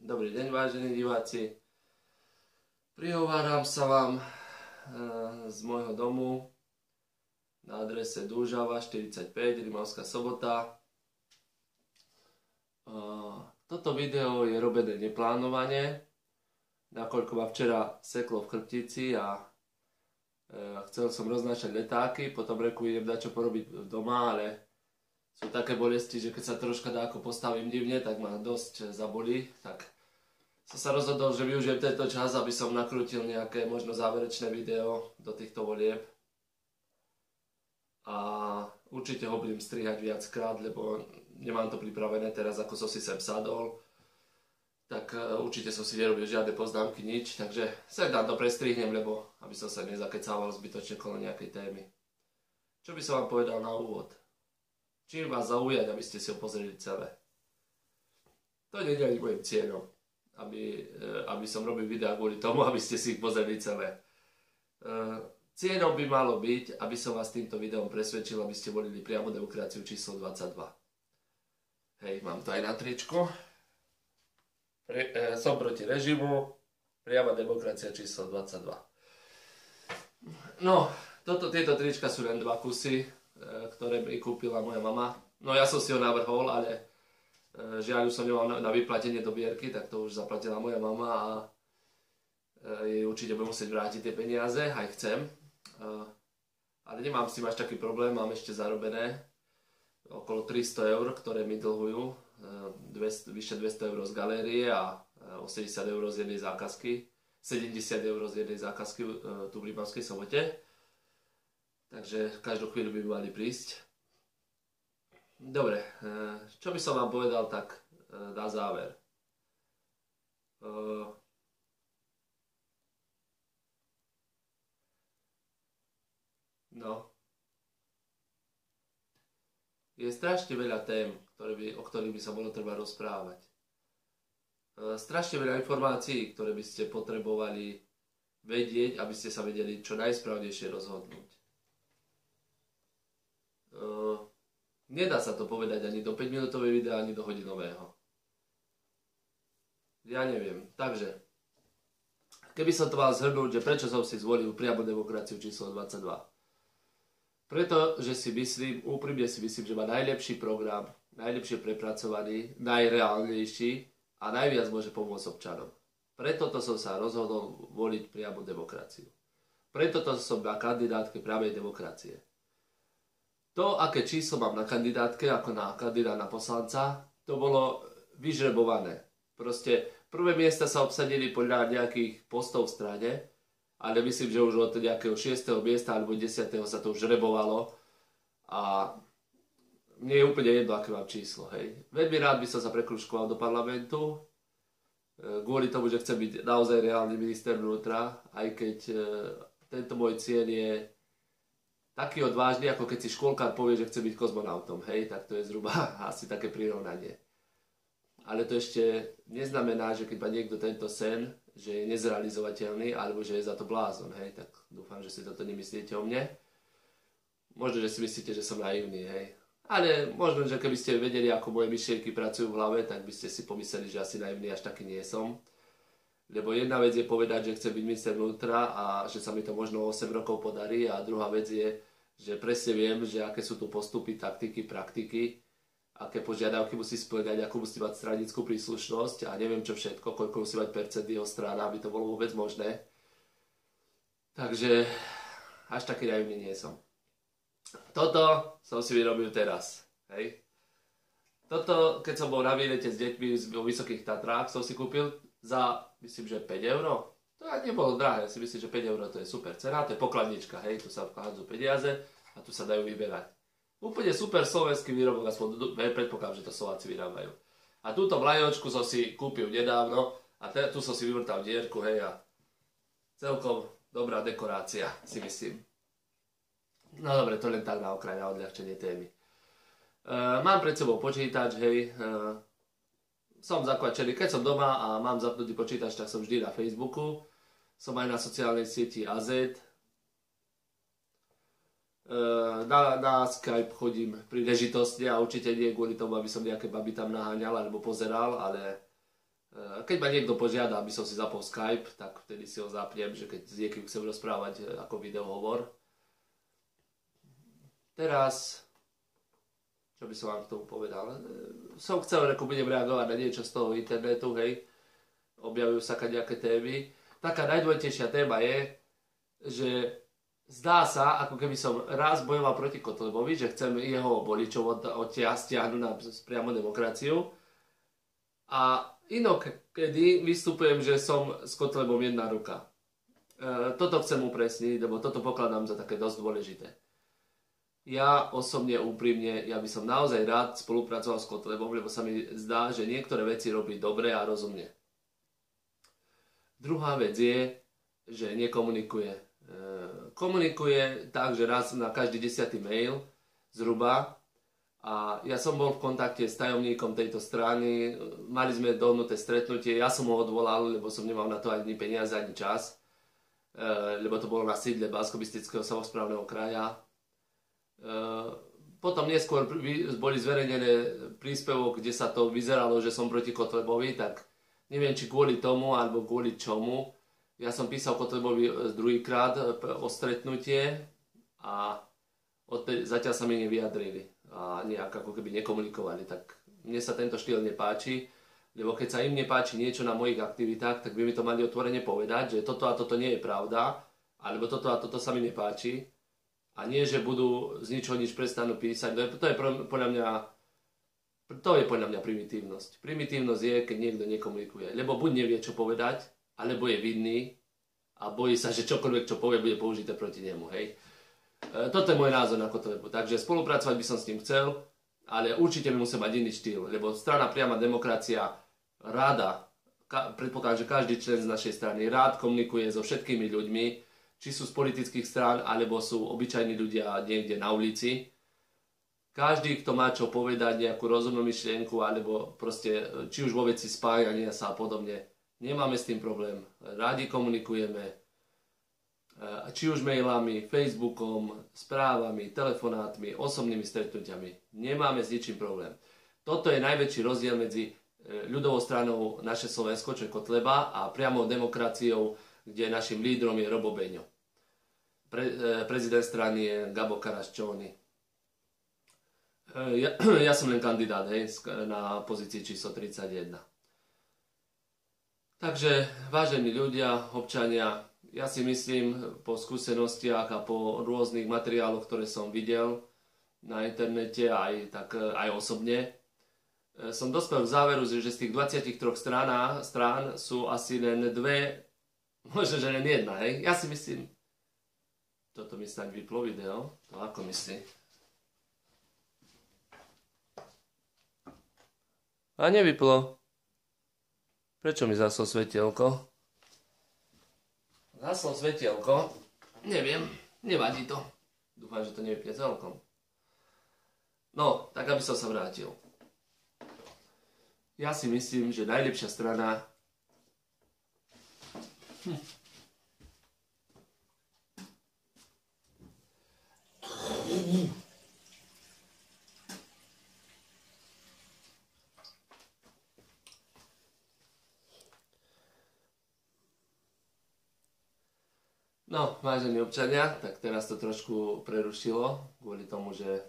Dobrý deň, vážení diváci. Prihováram sa vám z môjho domu na adrese Dúžava 45, Rimavská Sobota. Toto video je robené neplánovane, nakoľko ma včera seklo v chrbtici a chcel som roznášať letáky, potom reku idem dať čo porobiť doma, ale sú také bolesti, že keď sa troška dáko postavím divne, tak ma dosť zabolí, tak som sa rozhodol, že využijem tento čas, aby som nakrútil nejaké možno záverečné video do týchto volieb. A určite ho budem strihať viackrát, lebo nemám to pripravené teraz, ako som si sem sadol. Tak určite som si nerobil žiadne poznámky, nič, takže sem dám to prestrihnem, lebo aby som sa nezakecával zbytočne kolo nejakej témy. Čo by som vám povedal na úvod? Čím vás zaujať, aby ste si ho pozreli celé? To nie je môjim cieľom, aby som robil videá kvôli tomu, aby ste si ich pozreli celé. Cieľom by malo byť, aby som vás týmto videom presvedčil, aby ste volili priamo demokraciu číslo 22. Hej, mám to aj na tričku. Som proti režimu, priama demokracia číslo 22. No, tieto trička sú len dva kusy, ktoré mi kúpila moja mama. No ja som si ho navrhol, ale žiaľ už som nemal na vyplatenie dobierky, tak to už zaplatila moja mama a jej určite budem musieť vrátiť tie peniaze, aj chcem. Ale nemám s tým až taký problém, mám ešte zarobené okolo 300 eur, ktoré mi dlhujú, vyše 200 eur z galérie a 80 eur z jednej zákazky, 70 eur z jednej zákazky tu v Rimavskej Sobote. Takže každú chvíľu by mali prísť. Dobre, čo by som vám povedal tak na záver? No. Je strašne veľa tém, o ktorých by sa bolo treba rozprávať. Strašne veľa informácií, ktoré by ste potrebovali vedieť, aby ste sa vedeli čo najsprávnejšie rozhodnúť. Nedá sa to povedať ani do 5-minútového videa, ani do hodinového. Ja neviem. Takže, keby som to mal zhrnúť, že prečo som si zvolil priamo demokraciu číslo 22. Pretože si myslím, úprimne si myslím, že má najlepší program, najlepšie prepracovaný, najreálnejší a najviac môže pomôcť občanom. Preto som sa rozhodol voliť priamu demokraciu. Preto som na kandidátke priamej demokracie. To, aké číslo mám na kandidátke, ako na kandidát na poslanca, to bolo vyžrebované. Proste prvé miesta sa obsadili podľa nejakých postov v strane, ale myslím, že už od nejakého 6. miesta alebo 10. sa to už žrebovalo a mne je úplne jedno, aké mám číslo. Hej. Veľmi rád by som sa prekružkoval do parlamentu, kvôli tomu, že chcem byť naozaj reálny minister vnútra, aj keď tento môj cieľ je taký odvážny, ako keď si škôlkár povie, že chce byť kozmonautom, hej, tak to je zhruba asi také prirovnanie. Ale to ešte neznamená, že keď má niekto tento sen, že je nezrealizovateľný, alebo že je za to blázon, hej, tak dúfam, že si toto nemyslíte o mne. Možno, že si myslíte, že som naivný, hej. Ale možno, že keby ste vedeli, ako moje myšlienky pracujú v hlave, tak by ste si pomysleli, že asi naivný až taký nie som. Lebo jedna vec je povedať, že chcem byť minister vnútra a že sa mi to možno 8 rokov podarí a druhá vec je, že presne viem, že aké sú tu postupy, taktiky, praktiky, aké požiadavky musí spĺňať, akú musí mať stranickú príslušnosť a neviem čo všetko, koľko musí mať percent jeho strana, aby to bolo vôbec možné. Takže až taký naivný nie som. Toto som si vyrobil teraz. Hej. Toto, keď som bol na výlete s deťmi vo Vysokých Tatrách, som si kúpil za, myslím, že 5 eur. To aj nebolo drahé, si myslím, že 5 eur to je super cena, to je pokladnička, hej, tu sa vkladú peniaze a tu sa dajú vyberať. Úplne super slovenský výrobok, aspoň predpokladám, že to Slováci vyrábajú. A túto vlajočku som si kúpil nedávno a tu som si vyvrtal dierku, hej, a celkom dobrá dekorácia, si myslím. No dobre, to len tak na okraj, na odľahčenie témy. Mám pred sebou počítač, hej, som zakvačený, keď som doma a mám zapnutý počítač, tak som vždy na Facebooku. Som aj na sociálnej sieti AZ. Na Skype chodím príležitostne a určite nie kvôli tomu, aby som nejaké baby tam naháňal alebo pozeral, ale Keď ma niekto požiada, aby som si zapol Skype, tak vtedy si ho zapnem, že keď s niekým chcem rozprávať ako videohovor. Teraz, čo by som vám k tomu povedal? Som chcel, ako budem reagovať na niečo z toho internetu, hej. Objavujú sa nejaké témy. Taká najdôležitejšia téma je, že zdá sa, ako keby som raz bojoval proti Kotlebovi, že chcem jeho voličov stiahnuť na priamo demokraciu. A inokedy vystupujem, že som s Kotlebom jedna ruka. Toto chcem upresniť, lebo toto pokladám za také dosť dôležité. Ja osobne, úprimne, ja by som naozaj rád spolupracoval s Kotlebom, lebo sa mi zdá, že niektoré veci robí dobre a rozumne. Druhá vec je, že nekomunikuje. Komunikuje tak, že raz na každý 10. mail zhruba. A ja som bol v kontakte s tajomníkom tejto strany, mali sme dohodnuté stretnutie, ja som ho odvolal, lebo som nemal na to ani peniaze, ani čas, lebo to bolo na sídle Banskobystrického samosprávneho kraja. Potom neskôr boli zverejnené príspevok, kde sa to vyzeralo, že som proti Kotlebovi, tak neviem, či kvôli tomu, alebo kvôli čomu. Ja som písal Kotlebovi druhýkrát o stretnutie a zatiaľ sa mi nevyjadrili a nejak ako keby nekomunikovali. Tak mne sa tento štýl nepáči, lebo keď sa im nepáči niečo na mojich aktivitách, tak by mi to mali otvorene povedať, že toto a toto nie je pravda, alebo toto a toto sa mi nepáči. A nie, že budú z ničoho nič prestanú písať. To je podľa mňa primitívnosť. Primitívnosť je, keď niekto nekomunikuje. Lebo buď nevie, čo povedať, alebo je vinný a bojí sa, že čokoľvek, čo povie, bude použité proti nemu. Hej. Toto je môj názor na Kotlebu. Takže spolupracovať by som s ním chcel, ale určite by musel mať iný štýl. Lebo strana Priama demokracia rada, predpokladám, že každý člen z našej strany rád komunikuje so všetkými ľuďmi, či sú z politických strán, alebo sú obyčajní ľudia niekde na ulici. Každý, kto má čo povedať, nejakú rozumnú myšlienku, alebo proste, či už vo veci spájania sa a podobne, nemáme s tým problém. Rádi komunikujeme, či už mailami, Facebookom, správami, telefonátmi, osobnými stretnutiami. Nemáme s ničím problém. Toto je najväčší rozdiel medzi ľudovou stranou Naše Slovensko, čo je Kotleba, a priamou demokraciou, kde našim lídrom je Robo Beňo. Prezident strany je Gabo Karaščóny. Ja som len kandidát, hej, na pozícii číslo 31. Takže, vážení ľudia, občania, ja si myslím, po skúsenostiach a po rôznych materiáloch, ktoré som videl na internete aj osobne, som dospel k záveru, že z tých 23 strán sú asi len dve, možno, že len jedna, hej. Ja si myslím, toto mi snáď vyplo video, to ako myslí? A nevyplo. Prečo mi zaslo svetielko? Zaslo svetielko? Neviem, nevadí to. Dúfam, že to nevypne celkom. No, tak aby som sa vrátil. Ja si myslím, že najlepšia strana... No, vážení občania, tak teraz to trošku prerušilo, kvôli tomu, že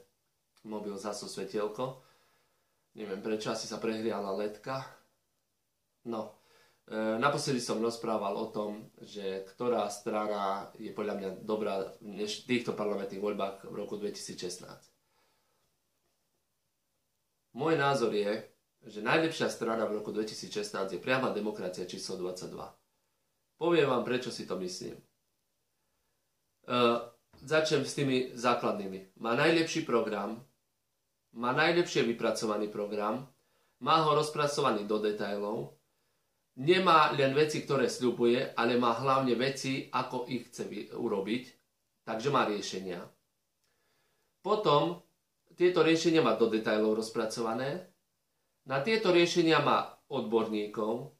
mobil zasol svetielko. Neviem prečo, asi sa prehriala ledka. No, naposledy som rozprával o tom, že ktorá strana je podľa mňa dobrá než v týchto parlamentných voľbách v roku 2016. Môj názor je, že najlepšia strana v roku 2016 je Priama demokracia číslo 22. Poviem vám, prečo si to myslím. Začnem s tými základnými. Má najlepší program, má najlepšie vypracovaný program, má ho rozpracovaný do detailov, nemá len veci, ktoré sľubuje, ale má hlavne veci, ako ich chce urobiť, takže má riešenia. Potom tieto riešenia má do detailov rozpracované, na tieto riešenia má odborníkov,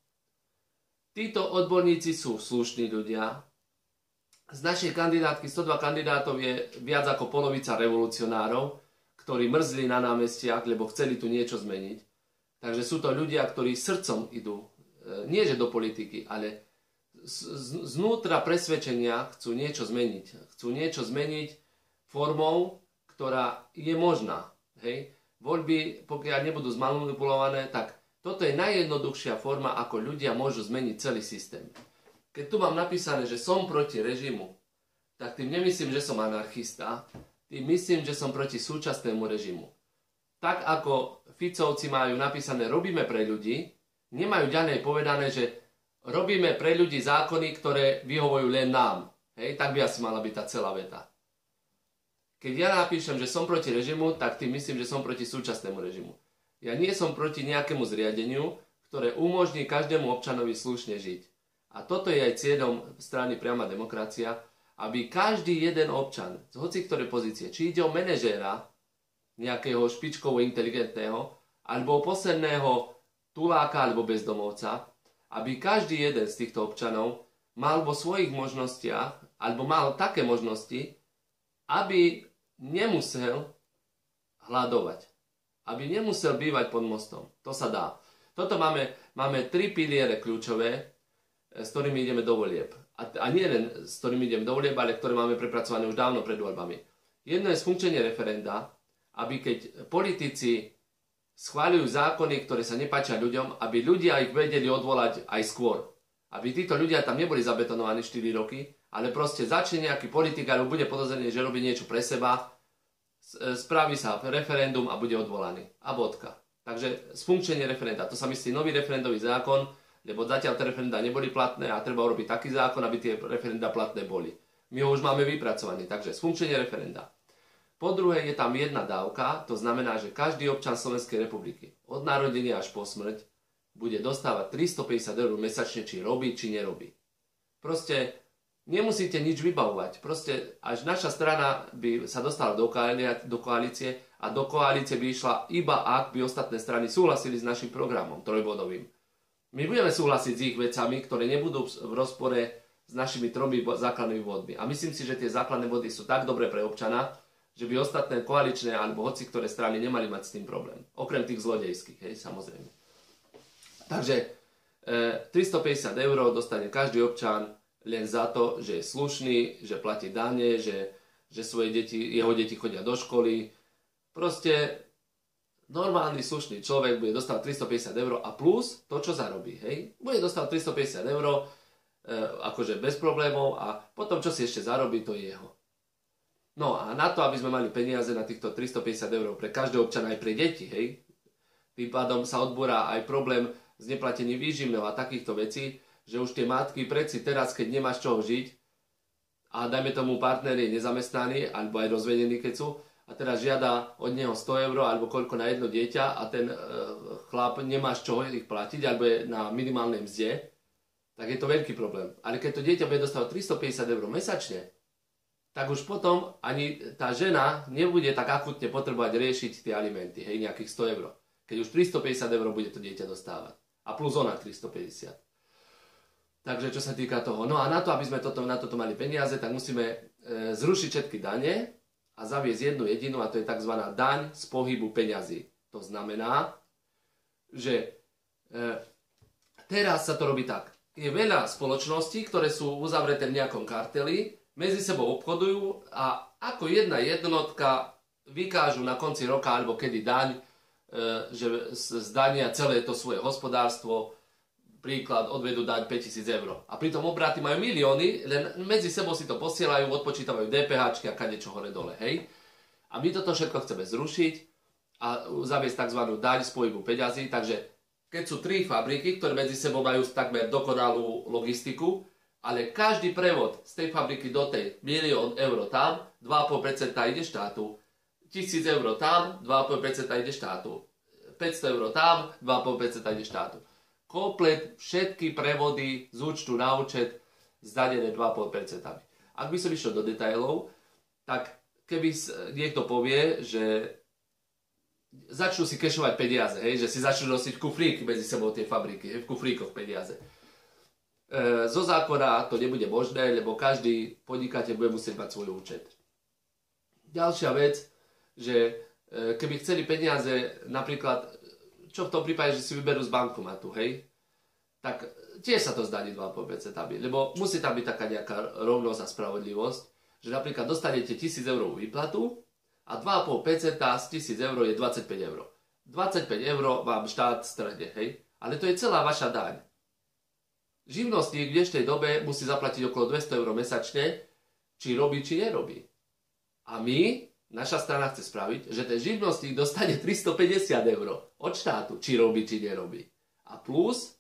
títo odborníci sú slušní ľudia. Z našej kandidátky 102 kandidátov je viac ako polovica revolucionárov, ktorí mrzli na námestiach, lebo chceli tu niečo zmeniť. Takže sú to ľudia, ktorí srdcom idú nie že do politiky, ale znútra presvedčenia chcú niečo zmeniť. Chcú niečo zmeniť formou, ktorá je možná. Hej? Voľby, pokiaľ nebudú zmanipulované, tak toto je najjednoduchšia forma, ako ľudia môžu zmeniť celý systém. Keď tu mám napísané, že som proti režimu, tak tým nemyslím, že som anarchista, tým myslím, že som proti súčasnému režimu. Tak ako Ficovci majú napísané robíme pre ľudí, nemajú ďalej povedané, že robíme pre ľudí zákony, ktoré vyhovujú len nám. Hej, tak by asi mala byť tá celá veta. Keď ja napíšem, že som proti režimu, tak tým myslím, že som proti súčasnému režimu. Ja nie som proti nejakému zriadeniu, ktoré umožní každému občanovi slušne žiť. A toto je aj cieľom strany Priama demokracia, aby každý jeden občan z hociktorej pozície, či ide o manažéra, nejakého špičkovo inteligentného, alebo posledného tuláka alebo bezdomovca, aby každý jeden z týchto občanov mal vo svojich možnostiach, alebo mal také možnosti, aby nemusel hľadovať. Aby nemusel bývať pod mostom. To sa dá. Toto máme 3 piliere kľúčové, s ktorými ideme do volieb. A nie len s ktorými ideme do volieb, ale ktoré máme prepracované už dávno pred voľbami. Jedno je sfunkčenie referenda, aby keď politici schváľujú zákony, ktoré sa nepáčia ľuďom, aby ľudia ich vedeli odvolať aj skôr. Aby títo ľudia tam neboli zabetonovaní 4 roky, ale proste začne nejaký politik, alebo bude podozrenie, že robí niečo pre seba, spraví sa referendum a bude odvolaný. A bodka. Takže sfunkčenie referenda. To sa myslí nový referendový zákon, lebo zatiaľ tie referenda neboli platné a treba urobiť taký zákon, aby tie referenda platné boli. My ho už máme vypracovaný, takže sfunkčenie referenda. Po druhé je tam jedna dávka, to znamená, že každý občan Slovenskej republiky od narodenia až po smrť bude dostávať 350 eur mesačne, či robí, či nerobí. Proste nemusíte nič vybavovať. Proste až naša strana by sa dostala do koalície a do koalície by išla iba ak by ostatné strany súhlasili s našim programom trojbodovým. My budeme súhlasiť s ich vecami, ktoré nebudú v rozpore s našimi 3 základnými bodmi. A myslím si, že tie základné body sú tak dobré pre občana, že by ostatné koaličné alebo hoci ktoré strany nemali mať s tým problém. Okrem tých zlodejských, hej, samozrejme. Takže 350 eur dostane každý občan len za to, že je slušný, že platí dane, že jeho deti chodia do školy. Proste normálny, slušný človek bude dostávať 350 eur a plus to, čo zarobí. Hej? Bude dostávať 350 eur akože bez problémov a potom, čo si ešte zarobí, to je jeho. No a na to, aby sme mali peniaze na týchto 350 eur pre každého občana aj pre deti, hej, tým pádom sa odbúra aj problém s neplatením výživného a takýchto vecí, že už tie matky predsi teraz, keď nemáš čoho žiť a dajme tomu partner je nezamestnaný alebo aj rozvedený, keď sú, a teraz žiada od neho 100 eur alebo koľko na jedno dieťa a ten chlap nemá z čoho ich platiť alebo je na minimálnej mzde, tak je to veľký problém. Ale keď to dieťa bude dostávať 350 eur mesačne, tak už potom ani tá žena nebude tak akutne potrebovať riešiť tie alimenty, hej, nejakých 100 eur. Keď už 350 eur bude to dieťa dostávať. A plus ona 350. Takže čo sa týka toho. No a na to, aby sme na toto mali peniaze, tak musíme zrušiť všetky dane a zaviesť jednu jedinú, a to je tzv. Daň z pohybu peňazí. To znamená, že teraz sa to robí tak. Je veľa spoločností, ktoré sú uzavreté v nejakom karteli, medzi sebou obchodujú a ako jedna jednotka vykážu na konci roka alebo kedy daň, že zdania celé to svoje hospodárstvo, príklad odvedú daň 5000 eur. A pritom obraty majú milióny, len medzi sebou si to posielajú, odpočítavajú DPH a kadečo hore dole, hej. A my toto všetko chceme zrušiť a zaviesť tzv. Daň z pohybu peňazí, takže keď sú 3 fabriky, ktoré medzi sebou majú takmer dokonalú logistiku, ale každý prevod z tej fabriky do tej 1 000 000 eur tam, 2,5% ide štátu. 1000 eur tam, 2,5% ide štátu. 500 eur tam, 2,5% ide štátu. Komplet všetky prevody z účtu na účet zdanené 2,5%. Ak by som išiel do detailov, tak keby niekto povie, že začnú si kešovať peniaze, hej, že si začnú nosiť kufríky medzi sebou tie fabriky, hej, v kufríkoch peniaze. Zo zákona to nebude možné, lebo každý podnikateľ bude musieť mať svoj účet. Ďalšia vec, že keby chceli peniaze, napríklad, čo v tom prípade, že si vyberú z bankomatu, hej, tak tiež sa to zdaní 2,5%, lebo musí tam byť taká nejaká rovnosť a spravodlivosť, že napríklad dostanete 1000 € výplatu a 2,5% z 1000 € je 25 €. 25 € vám štát strhne, hej? Ale to je celá vaša daň. Živnostník v dnešnej dobe musí zaplatiť okolo 200 € mesačne, či robí, či nerobí. A naša strana chce spraviť, že ten živnostník dostane 350 € od štátu, či robí, či nerobí. A plus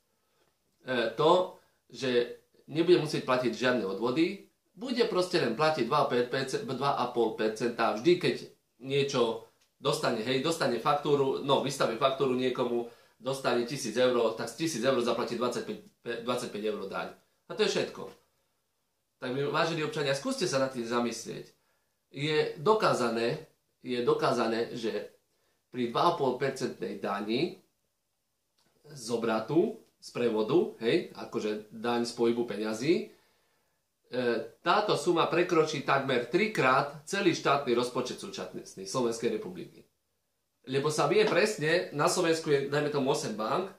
to, že nebude musieť platiť žiadne odvody, bude proste len platiť 2,5% vždy, keď niečo dostane faktúru, vystaví faktúru niekomu, dostane 1000 €, tak z 1000 € zaplatí 25 € daň. A to je všetko. Tak vážení občania, skúste sa nad tým zamyslieť. Je dokázané, že pri 2,5% dani z obratu, z prevodu, hej, akože daň z pohybu peňazí, táto suma prekročí takmer 3-krát celý štátny rozpočet súčasný Slovenskej republiky. Lebo sa vie presne, na Slovensku je, dajme tomu 8 bank,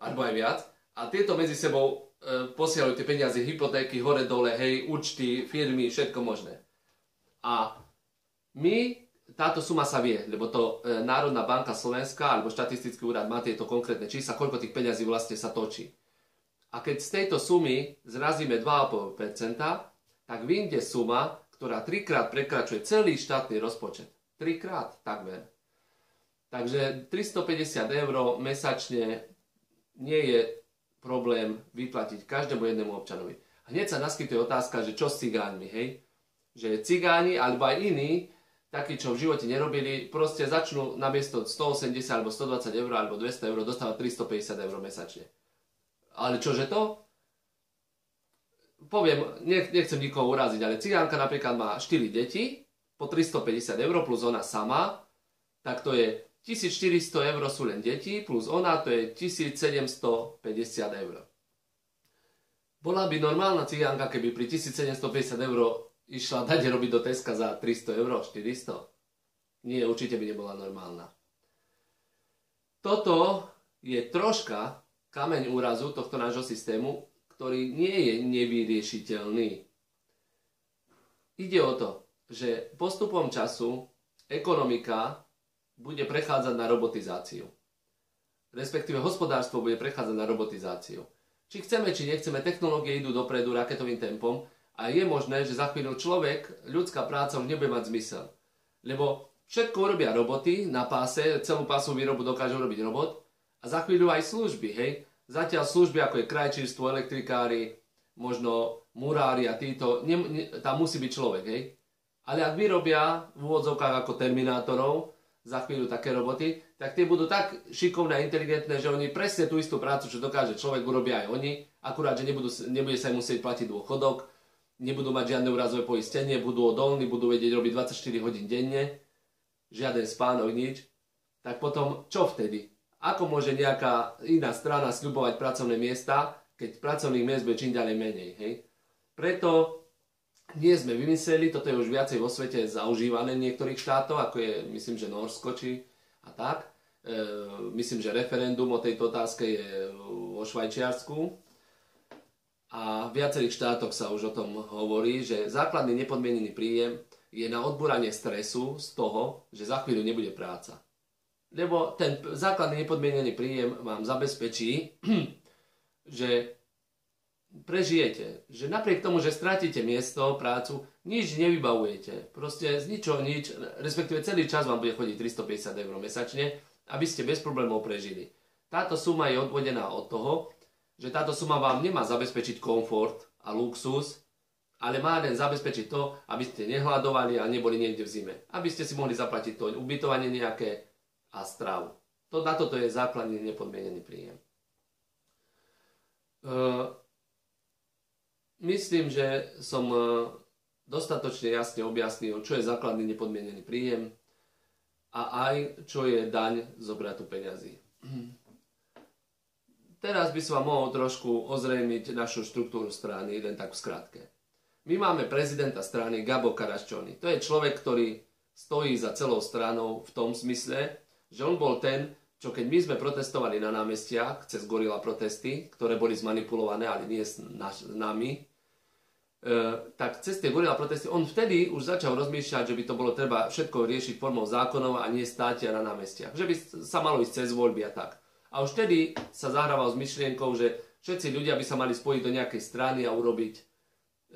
alebo aj viac, a tieto medzi sebou posielajú tie peniaze, hypotéky, hore dole, hej, účty, firmy, všetko možné. A táto suma sa vie, lebo to Národná banka Slovenska alebo štatistický úrad má tieto konkrétne čísla, koľko tých peňazí vlastne sa točí. A keď z tejto sumy zrazíme 2,5%, tak vyjde suma, ktorá 3-krát prekračuje celý štátny rozpočet. 3-krát takmer. Takže 350 € mesačne nie je problém vyplatiť každému jednému občanovi. A hneď sa naskytuje otázka, že čo s cigánmi, hej? Že cigáni alebo aj iní, takí, čo v živote nerobili, proste začnú namiesto 180 alebo 120 € alebo 200 € dostávať 350 € mesačne. Ale čože to? Poviem, nechcem nikoho uraziť, ale cigánka napríklad má 4 deti, po 350 € plus ona sama, tak to je 1400 € sú len deti, plus ona to je 1750 €. Bola by normálna cigánka, keby pri 1750 € išla dať robiť do Teska za 300 €, 400? Nie, určite by nebola normálna. Toto je troška kameň úrazu tohto nášho systému, ktorý nie je nevyriešiteľný. Ide o to, že postupom času ekonomika bude prechádzať na robotizáciu. Respektíve hospodárstvo bude prechádzať na robotizáciu. Či chceme, či nechceme, technológie idú dopredu raketovým tempom a je možné, že za chvíľu ľudská práca už nebude mať zmysel. Lebo všetko urobia roboty na páse, celú pásovú výrobu dokážu robiť robot a za chvíľu aj služby, hej. Zatiaľ služby ako je krajčírstvo, elektrikári, možno murári a títo, tam musí byť človek, hej. Ale ak vyrobia v úvodzovkách ako terminátorov za chvíľu také roboty, tak tie budú tak šikovné a inteligentné, že oni presne tú istú prácu, čo dokáže človek, urobia aj oni, akurát, že nebude sa im musieť platiť dôchodok, nebudú mať žiadne úrazové poistenie, budú odolní, budú vedieť robiť 24 hodín denne, žiaden spánok, nič. Tak potom čo vtedy? Ako môže nejaká iná strana sľubovať pracovné miesta, keď pracovných miest bude čím ďalej menej, hej? Preto nie sme vymysleli, toto je už viacej vo svete zaužívané v niektorých štátoch, ako je, myslím, že Norsko, a tak. Myslím, že referendum o tejto otázke je vo Švajčiarsku. A v viacerých štátoch sa už o tom hovorí, že základný nepodmienený príjem je na odbúranie stresu z toho, že za chvíľu nebude práca. Lebo ten základný nepodmienený príjem vám zabezpečí, že prežijete. Že napriek tomu, že stratíte miesto, prácu, nič nevybavujete. Proste z ničoho nič, respektíve celý čas vám bude chodiť 350 € mesačne, aby ste bez problémov prežili. Táto suma je odvodená od toho, že táto suma vám nemá zabezpečiť komfort a luxus, ale má len zabezpečiť to, aby ste nehľadovali a neboli niekde v zime. Aby ste si mohli zaplatiť to ubytovanie nejaké a stravu. Na toto je základný nepodmienený príjem. Myslím, že som dostatočne jasne objasnil, čo je základný nepodmienený príjem a aj čo je daň z obratu peňazí. Teraz by som vám mohol trošku ozrejmiť našu štruktúru strany, len tak v skratke. My máme prezidenta strany Gabo Karaščony. To je človek, ktorý stojí za celou stranou v tom smysle, že on bol ten, čo keď my sme protestovali na námestiach cez gorila protesty, ktoré boli zmanipulované, ale nie s nami, tak cez tie gorila protesty, on vtedy už začal rozmýšľať, že by to bolo treba všetko riešiť formou zákonov a nie státia na námestiach. Že by sa malo ísť cez voľby a tak. A už vtedy sa zahrával s myšlienkou, že všetci ľudia by sa mali spojiť do nejakej strany a urobiť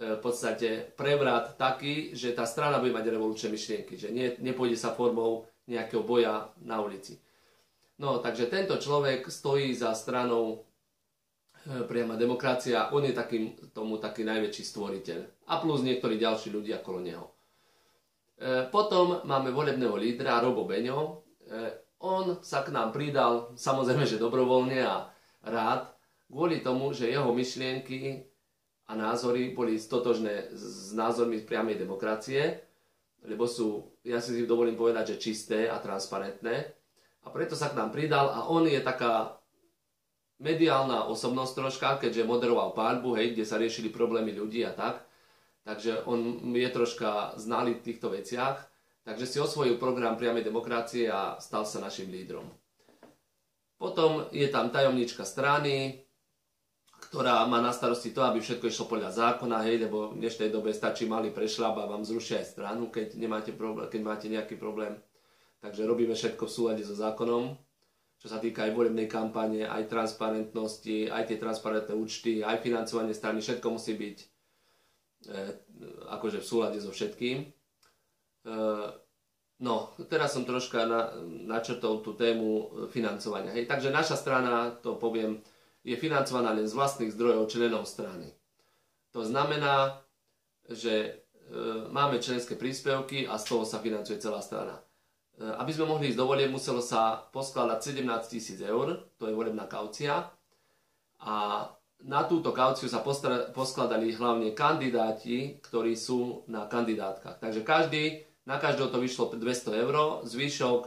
v podstate prevrat taký, že tá strana bude mať revolučné myšlienky, že nepôjde sa formou nejakého boja na ulici. No, takže tento človek stojí za stranou Priama demokracia, on je taký najväčší stvoriteľ. A plus niektorí ďalší ľudia okolo neho. Potom máme volebného lídra Robo Beňo. On sa k nám pridal, samozrejme, že dobrovoľne a rád, kvôli tomu, že jeho myšlienky a názory boli stotožné s názormi priamej demokracie, lebo sú, ja si dovolím povedať, že čisté a transparentné. A preto sa k nám pridal a on je taká mediálna osobnosť troška, keďže moderoval paľbu, hej, kde sa riešili problémy ľudí a tak. Takže on je troška znalý v týchto veciach. Takže si osvojil program priamej demokracie a stal sa našim lídrom. Potom je tam tajomníčka strany, ktorá má na starosti to, aby všetko išlo podľa zákona, hej, lebo v dnešnej dobe stačí malý prešľap a vám zrušia aj stranu, keď máte nejaký problém. Takže robíme všetko v súlade so zákonom, čo sa týka aj volebnej kampane, aj transparentnosti, aj tie transparentné účty, aj financovanie strany, všetko musí byť akože v súlade so všetkým. No, teraz som troška načrtol tú tému financovania. Hej. Takže naša strana, to poviem, je financovaná len z vlastných zdrojov členov strany. To znamená, že máme členské príspevky a z toho sa financuje celá strana. Aby sme mohli ísť do volieb, muselo sa poskladať 17 000 eur, to je volebná kaucia. A na túto kauciu sa poskladali hlavne kandidáti, ktorí sú na kandidátkach. Takže na každého to vyšlo 200 eur, zvyšok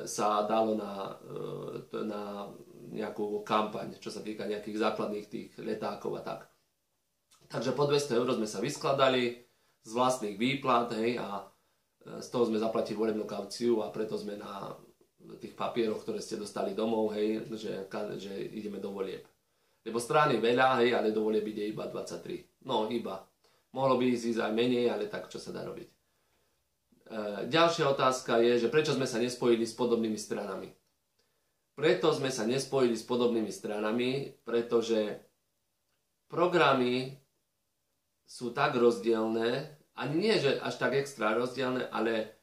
sa dalo na nejakú kampaň, čo sa týka nejakých základných tých letákov a tak. Takže po 200 eur sme sa vyskladali z vlastných výplat, hej, a z toho sme zaplatili volebnú kauciu a preto sme na tých papieroch, ktoré ste dostali domov, hej, že ideme do volieb. Lebo strany veľa, hej, ale do volieb ide iba 23. No, iba. Mohlo by ísť aj menej, ale tak, čo sa dá robiť. Ďalšia otázka je, že prečo sme sa nespojili s podobnými stranami. Preto sme sa nespojili s podobnými stranami, pretože programy sú tak rozdielne, ani nie, že až tak extra rozdielne, ale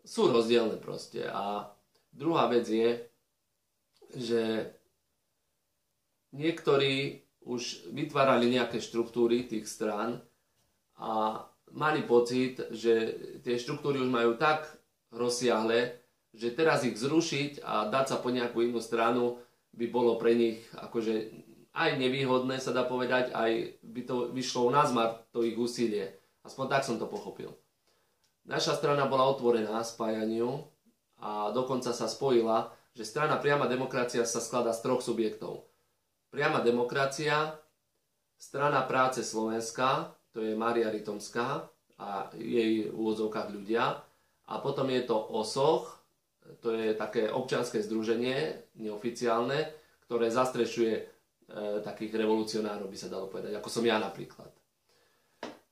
sú rozdielne proste. A druhá vec je, že niektorí už vytvárali nejaké štruktúry tých strán a mali pocit, že tie štruktúry už majú tak rozsiahle, že teraz ich zrušiť a dať sa po nejakú inú stranu by bolo pre nich akože aj nevýhodné, sa dá povedať, aj by to vyšlo na zmar, to ich úsilie. Aspoň tak som to pochopil. Naša strana bola otvorená spájaniu a dokonca sa spojila, že strana Priama demokracia sa skladá z 3 subjektov. Priama demokracia, strana Práce Slovenska, to je Mária Rytomská a jej v úvodzovkách ľudia, a potom je to OSOCH, to je také občianske združenie, neoficiálne, ktoré zastrešuje takých revolucionárov, by sa dalo povedať, ako som ja napríklad.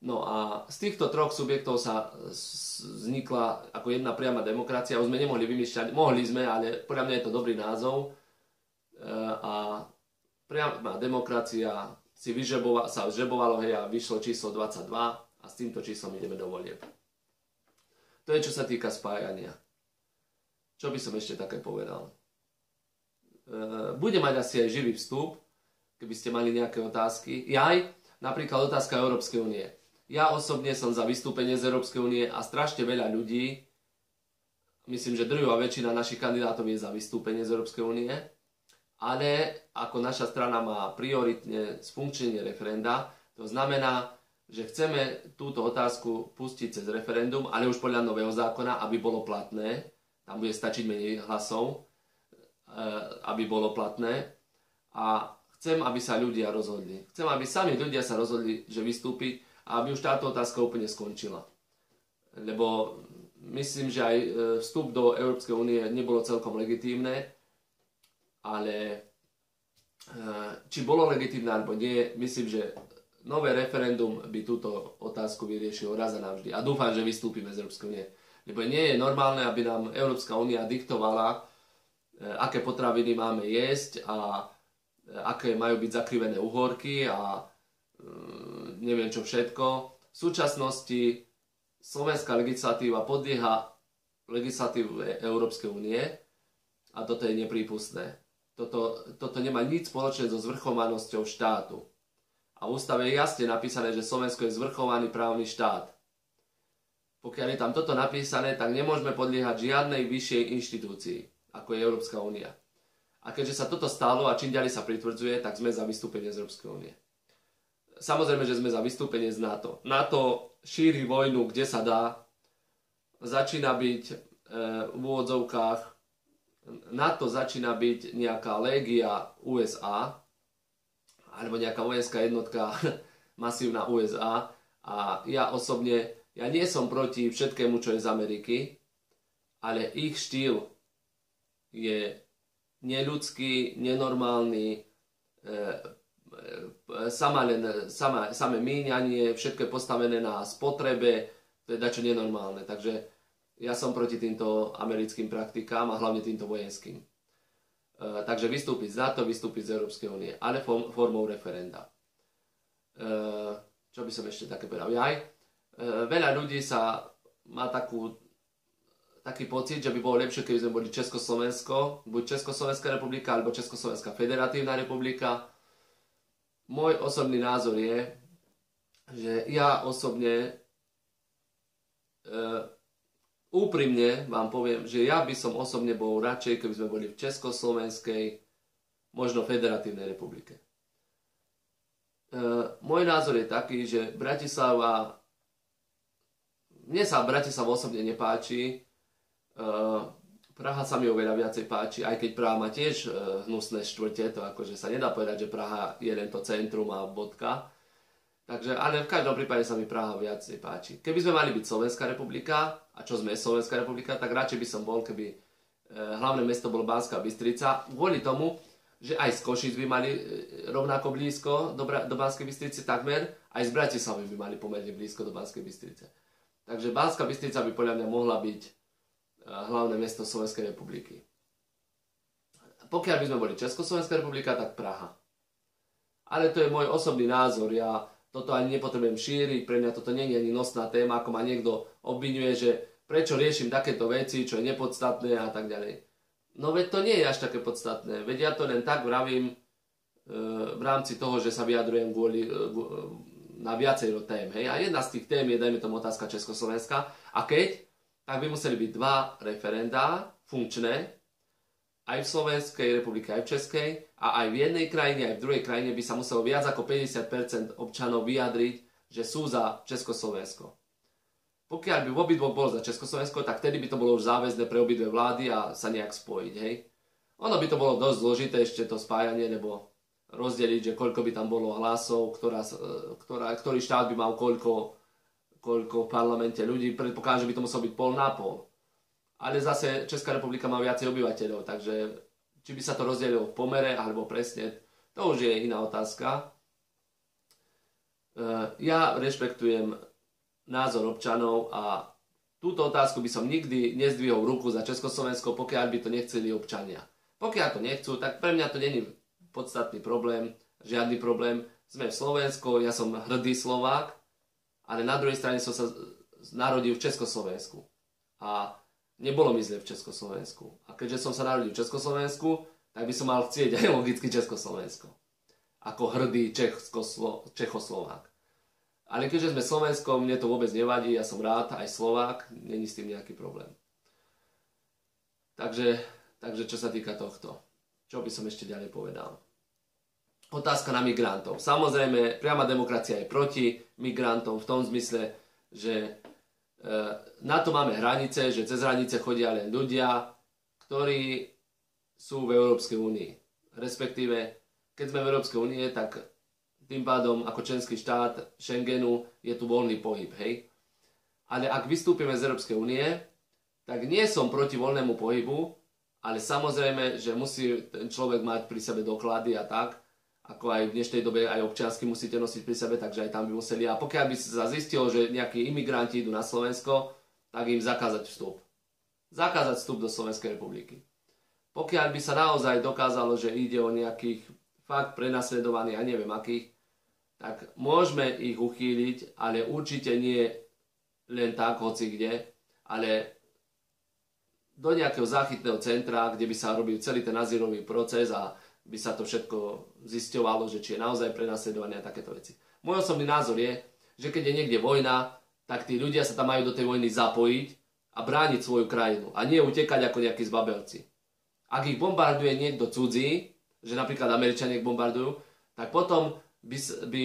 No a z týchto 3 subjektov sa vznikla ako jedna priama demokracia. Už sme nemohli vymýšľať, mohli sme, ale podľa mňa je to dobrý názov. A priama demokracia sa žrebovalo, hej, a vyšlo číslo 22 a s týmto číslom ideme do volieb. To je, čo sa týka spájania. Čo by som ešte také povedal? Bude mať asi aj živý vstup, keby ste mali nejaké otázky. Napríklad otázka Európskej únie. Ja osobne som za vystúpenie z Európskej únie a strašne veľa ľudí, myslím, že drvivá väčšina našich kandidátov je za vystúpenie z Európskej únie, ale ako naša strana má prioritne sfunkčnenie referenda, to znamená, že chceme túto otázku pustiť cez referendum, ale už podľa nového zákona, aby bolo platné, tam bude stačiť menej hlasov, aby bolo platné, a chcem, aby sa ľudia rozhodli. Chcem, aby sami ľudia sa rozhodli, že vystúpiť, a aby už táto otázka úplne skončila. Lebo myslím, že aj vstup do Európskej únie nebolo celkom legitímne, ale či bolo legitímne alebo nie, myslím, že nové referendum by túto otázku vyriešilo raz a navždy. A dúfam, že vystúpime z Európskej únie. Lebo nie je normálne, aby nám Európska únia diktovala, aké potraviny máme jesť a aké majú byť zakrivené uhorky a neviem čo všetko. V súčasnosti slovenská legislatíva podlieha legislatíve Európskej únie a toto je neprípustné. Toto nemá nič spoločné so zvrchovanosťou štátu. A v ústave je jasne napísané, že Slovensko je zvrchovaný právny štát. Pokiaľ je tam toto napísané, tak nemôžeme podliehať žiadnej vyššej inštitúcii, ako je Európska únia. A keďže sa toto stalo a čím ďalej sa pritvrdzuje, tak sme za vystúpenie z Európskej únie. Samozrejme, že sme za vystúpenie z NATO. NATO šíri vojnu, kde sa dá. Začína byť v úvodzovkách NATO začína byť nejaká légia USA alebo nejaká vojenská jednotka masívna USA a ja osobne, ja nie som proti všetkému, čo je z Ameriky, ale ich štýl je neľudský, nenormálny, samé míňanie, všetko je postavené na spotrebe, to je dačo nenormálne, takže ja som proti týmto americkým praktikám a hlavne týmto vojenským. Takže vystúpiť z NATO, vystúpiť z Európskej únie, ale formou referenda. Čo by som ešte také povedal? Veľa ľudí má taký pocit, že by bolo lepšie, keby sme boli Československo, buď Československá republika, alebo Československá federatívna republika. Môj osobný názor je, že ja osobne úprimne vám poviem, že ja by som osobne bol radšej, keby sme boli v Československej, možno federatívnej republike. Môj názor je taký, že mne sa Bratislava osobne nepáči, Praha sa mi oveľa viacej páči, aj keď Praha má tiež hnusné štvrte, to akože sa nedá povedať, že Praha je len to centrum a bodka. Takže, ale v každom prípade sa mi Praha viacej páči. Keby sme mali byť Slovenská republika, a čo sme Slovenská republika, tak radšej by som bol, keby hlavné mesto bolo Banská Bystrica, kvôli tomu, že aj z Košic by mali rovnako blízko do Banskej Bystrice takmer, aj z Bratislavy by mali pomerne blízko do Banskej Bystrice. Takže Banská Bystrica by podľa mňa mohla byť hlavné mesto Slovenskej republiky. Pokiaľ by sme boli Československá republika, tak Praha. Ale to je môj osobný názor, ja toto ani nepotrebujem šíriť, pre mňa toto nie je ani nosná téma, ako ma niekto obviňuje, že prečo riešim takéto veci, čo je nepodstatné a tak ďalej. No veď to nie je až také podstatné, veď ja to len tak vravím v rámci toho, že sa vyjadrujem na viacero tém. Hej? A jedna z tých tém je, dajme tomu, otázka Československa. A keď, tak by museli byť dva referendá funkčné, aj v Slovenskej republike, aj v Českej, a aj v jednej krajine, aj v druhej krajine by sa muselo viac ako 50% občanov vyjadriť, že sú za Československo. Pokiaľ by v obidvoch bol za Československo, tak vtedy by to bolo už záväzné pre obidve vlády a sa nejak spojiť. Hej? Ono by to bolo dosť zložité ešte to spájanie, nebo rozdeliť, že koľko by tam bolo hlasov, ktorý štát by mal koľko v parlamente ľudí. Predpokladám, že by to muselo byť pol na pol. Ale zase Česká republika má viacej obyvateľov, takže či by sa to rozdelilo v pomere alebo presne, to už je iná otázka. Ja rešpektujem názor občanov a túto otázku by som nikdy nezdvihol ruku za Československo, pokiaľ by to nechceli občania. Pokiaľ to nechcú, tak pre mňa to není podstatný problém, žiadny problém. Sme v Slovensku, ja som hrdý Slovák, ale na druhej strane som sa narodil v Československu. A nebolo mi zle v Československu. A keďže som sa narodil v Československu, tak by som mal chcieť aj logicky Československo. Ako hrdý Čechoslovák. Ale keďže sme Slovenskom, mne to vôbec nevadí, ja som rád, aj Slovák, není s tým nejaký problém. Takže čo sa týka tohto, čo by som ešte ďalej povedal. Otázka na migrantov. Samozrejme, priama demokracia je proti migrantom v tom zmysle, že na to máme hranice, že cez hranice chodia len ľudia, ktorí sú v Európskej únii. Respektíve, keď sme v Európskej únie, tak tým pádom ako členský štát Schengenu je tu voľný pohyb, hej. Ale ak vystúpime z Európskej únie, tak nie som proti voľnému pohybu, ale samozrejme, že musí ten človek mať pri sebe doklady a tak, ako aj v dnešnej dobe aj občiansky musíte nosiť pri sebe, takže aj tam by museli. A pokiaľ by sa zistilo, že nejakí imigranti idú na Slovensko, tak im zakázať vstup. Zakázať vstup do Slovenskej republiky. Pokiaľ by sa naozaj dokázalo, že ide o nejakých fakt prenasledovaných a neviem akých, tak môžeme ich uchýliť, ale určite nie len tak, hoci kde, ale do nejakého záchytného centra, kde by sa robil celý ten azylový proces a by sa to všetko zisťovalo, že či je naozaj prenasledované a takéto veci. Môj osobný názor je, že keď je niekde vojna, tak tí ľudia sa tam majú do tej vojny zapojiť a brániť svoju krajinu a nie utekať ako nejakí zbabelci. Ak ich bombarduje niekto cudzí, že napríklad Američania ich bombardujú, tak potom by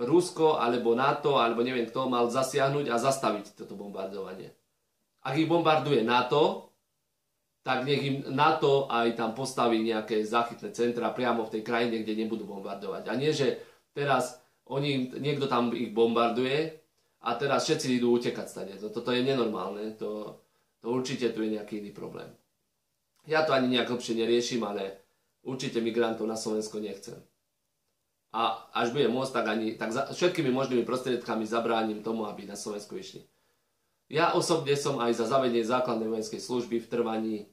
Rusko alebo NATO alebo neviem kto mal zasiahnuť a zastaviť toto bombardovanie. Ak ich bombarduje NATO, tak nech im NATO aj tam postaví nejaké záchytné centra priamo v tej krajine, kde nebudú bombardovať. A nie, že teraz niekto tam ich bombarduje a teraz všetci idú utekať stade. Toto je nenormálne, to určite tu je nejaký iný problém. Ja to ani nejak hlbšie neriešim, ale určite migrantov na Slovensko nechcem. A až budem môcť, tak všetkými možnými prostriedkami zabránim tomu, aby na Slovensku išli. Ja osobne som aj za zavedenie základnej vojenskej služby v trvaní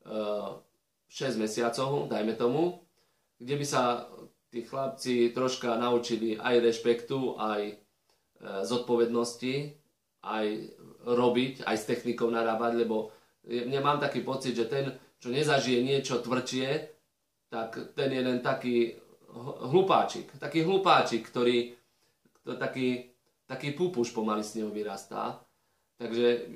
6 mesiacov, dajme tomu, kde by sa tí chlapci troška naučili aj rešpektu, aj zodpovednosti, aj robiť, aj s technikou narábať, lebo nemám taký pocit, že ten, čo nezažije niečo tvrdšie, tak ten je len taký hlupáčik, ktorý taký púpuš pomaly z neho vyrastá. Takže,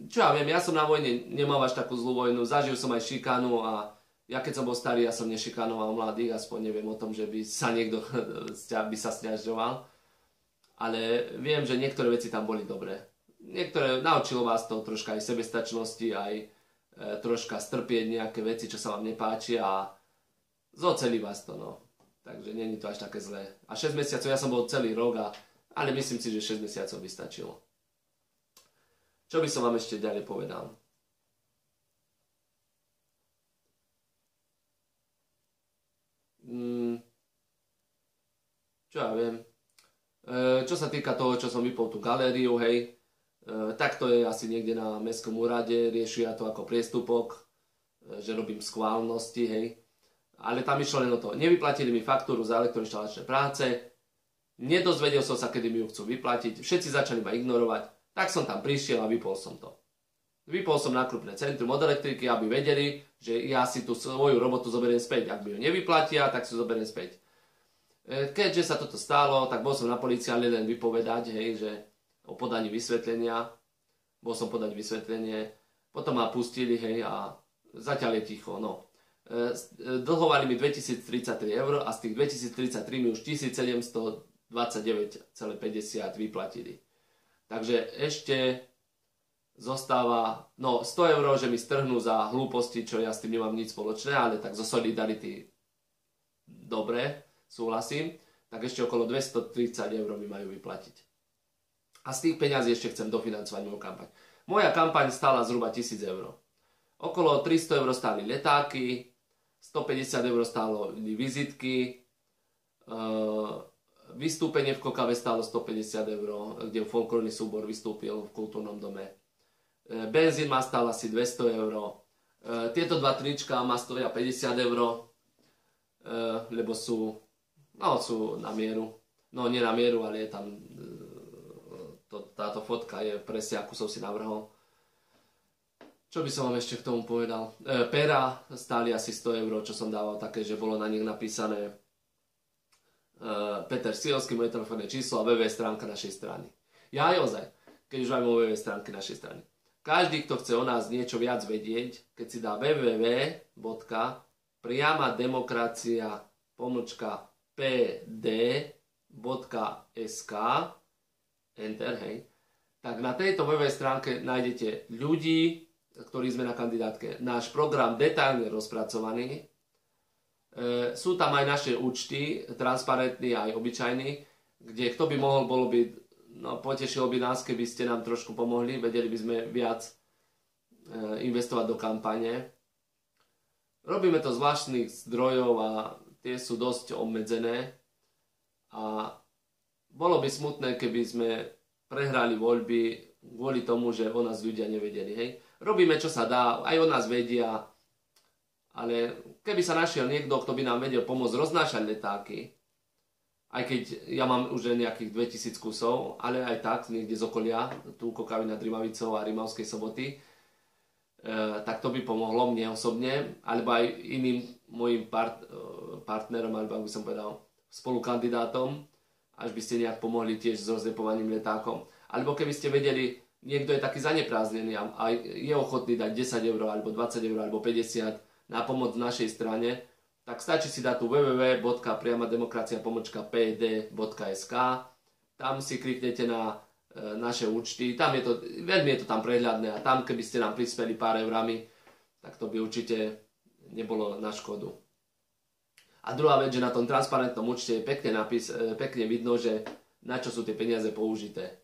čo ja viem, ja som na vojne nemal až takú zlú vojnu, zažil som aj šikanu a ja keď som bol starý, ja som nešikanoval mladých, aspoň neviem o tom, že by sa niekto by sa sťažoval. Ale viem, že niektoré veci tam boli dobré. Niektoré, naučilo vás to troška aj sebestačnosti, aj troška strpieť nejaké veci, čo sa vám nepáči a zocelí vás to, no. Takže nie je to až také zlé. A 6 mesiacov, ja som bol celý rok, ale myslím si, že 6 mesiacov by stačilo. Čo by som vám ešte ďalej povedal? Čo ja viem? Čo sa týka toho, čo som vypol tú galériu, hej, tak to je asi niekde na mestskom úrade, riešia to ako priestupok, že robím schválnosti, hej. Ale tam išlo len o to. Nevyplatili mi faktúru za elektroinštalačné práce, nedozvedel som sa, kedy mi ju chcú vyplatiť, všetci začali ma ignorovať. Tak som tam prišiel a vypol som to. Vypol som nákupné centrum od elektriky, aby vedeli, že ja si tú svoju robotu zoberiem späť. Ak mi ju nevyplatia, tak si zoberiem späť. Keďže sa toto stalo, tak bol som na polícii len vypovedať, hej, že o podaní vysvetlenia. Bol som podať vysvetlenie. Potom ma pustili, hej, a zatiaľ je ticho, no. Dlhovali mi 2033 eur a z tých 2033 mi už 1729,50 vyplatili. Takže ešte zostáva 100 eur, že mi strhnú za hlúposti, čo ja s tým nemám nič spoločné, ale tak zo solidarity dobre, súhlasím, tak ešte okolo 230 eur mi majú vyplatiť. A z tých peňazí ešte chcem dofinancovať moju kampaň. Moja kampaň stála zhruba 1000 eur. Okolo 300 eur stáli letáky, 150 eur stálo vizitky, vystúpenie v Kokave stálo 150 eur, kde folklórny súbor vystúpil v kultúrnom dome. Benzín ma stál asi 200 eur. Tieto dva trička ma stoja 50 eur, lebo sú na mieru. No nie na mieru, ale je tam táto fotka je presne, ako som si navrhol. Čo by som vám ešte k tomu povedal? Pera stáli asi 100 eur, čo som dával také, že bolo na nich napísané Peter Silovský, moje telefónne číslo a www stránka našej strany. Ja aj ozaj, keď už máme www stránky našej strany. Každý, kto chce o nás niečo viac vedieť, keď si dá www.priamademokracia.pd.sk enter, hej, tak na tejto www stránke nájdete ľudí, ktorí sme na kandidátke. Náš program detailne rozpracovaný. Sú tam aj naše účty, transparentní aj obyčajní, kde kto by mohol, potešilo by nás, keby ste nám trošku pomohli, vedeli by sme viac investovať do kampane. Robíme to z vlastných zdrojov a tie sú dosť obmedzené. A bolo by smutné, keby sme prehrali voľby kvôli tomu, že o nás ľudia nevedeli. Hej? Robíme, čo sa dá, aj o nás vedia, ale keby sa našiel niekto, kto by nám vedel pomôcť roznášať letáky, aj keď ja mám už nejakých 2000 kusov, ale aj tak, niekde z okolia, tu Kokavy nad Rimavicou a Rimavskej Soboty, tak to by pomohlo mne osobne, alebo aj iným mojim partnerom, alebo ak by som povedal, spolukandidátom, až by ste nejak pomohli tiež s rozdepovaním letákom. Alebo keby ste vedeli, niekto je taký zanepráznený a je ochotný dať 10 eur, alebo 20 eur, alebo 50 na pomoc našej strane, tak stačí si dať tu www.priamademokracia.pd.sk. Tam si kliknete na naše účty, tam je to, veľmi je to tam prehľadné a tam, keby ste nám prispeli pár eurami, tak to by určite nebolo na škodu. A druhá vec, že na tom transparentnom účte je pekne vidno, že na čo sú tie peniaze použité.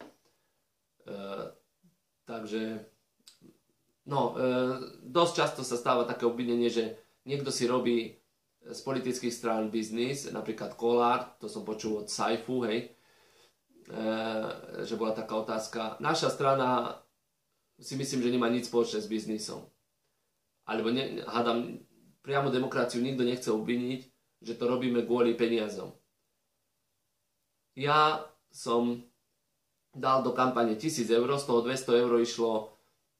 Takže dosť často sa stáva také obvinenie, že niekto si robí z politických strán biznis, napríklad Kollár, to som počul od Saifu, hej, že bola taká otázka. Naša strana si myslím, že nemá nič spoločné s biznisom. Alebo hádam, priamo demokraciu nikto nechce obviniť, že to robíme kvôli peniazom. Ja som dal do kampane 1000 eur, z toho 200 eur išlo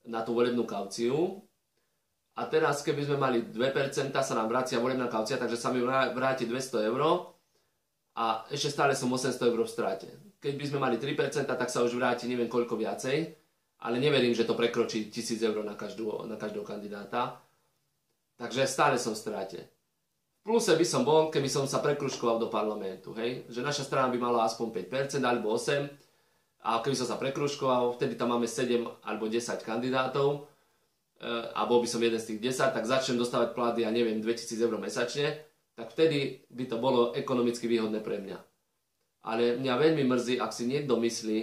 na tú volebnú kauciu. A teraz, keby sme mali 2%, sa nám vracia volebná kaucia, takže sa mi vráti 200 eur a ešte stále som 800 eur v strate. Keď by sme mali 3%, tak sa už vráti neviem koľko viacej, ale neverím, že to prekročí 1000 eur na každého kandidáta. Takže stále som v strate. V pluse by som bol, keby som sa prekružkoval do parlamentu, hej? Že naša strana by mala aspoň 5% alebo 8%, a keby som sa prekružkoval, vtedy tam máme 7 alebo 10 kandidátov, a bol by som jeden z tých 10, tak začnem dostávať pláty, ja neviem, 2000 eur mesačne, tak vtedy by to bolo ekonomicky výhodné pre mňa. Ale mňa veľmi mrzí, ak si niekto myslí,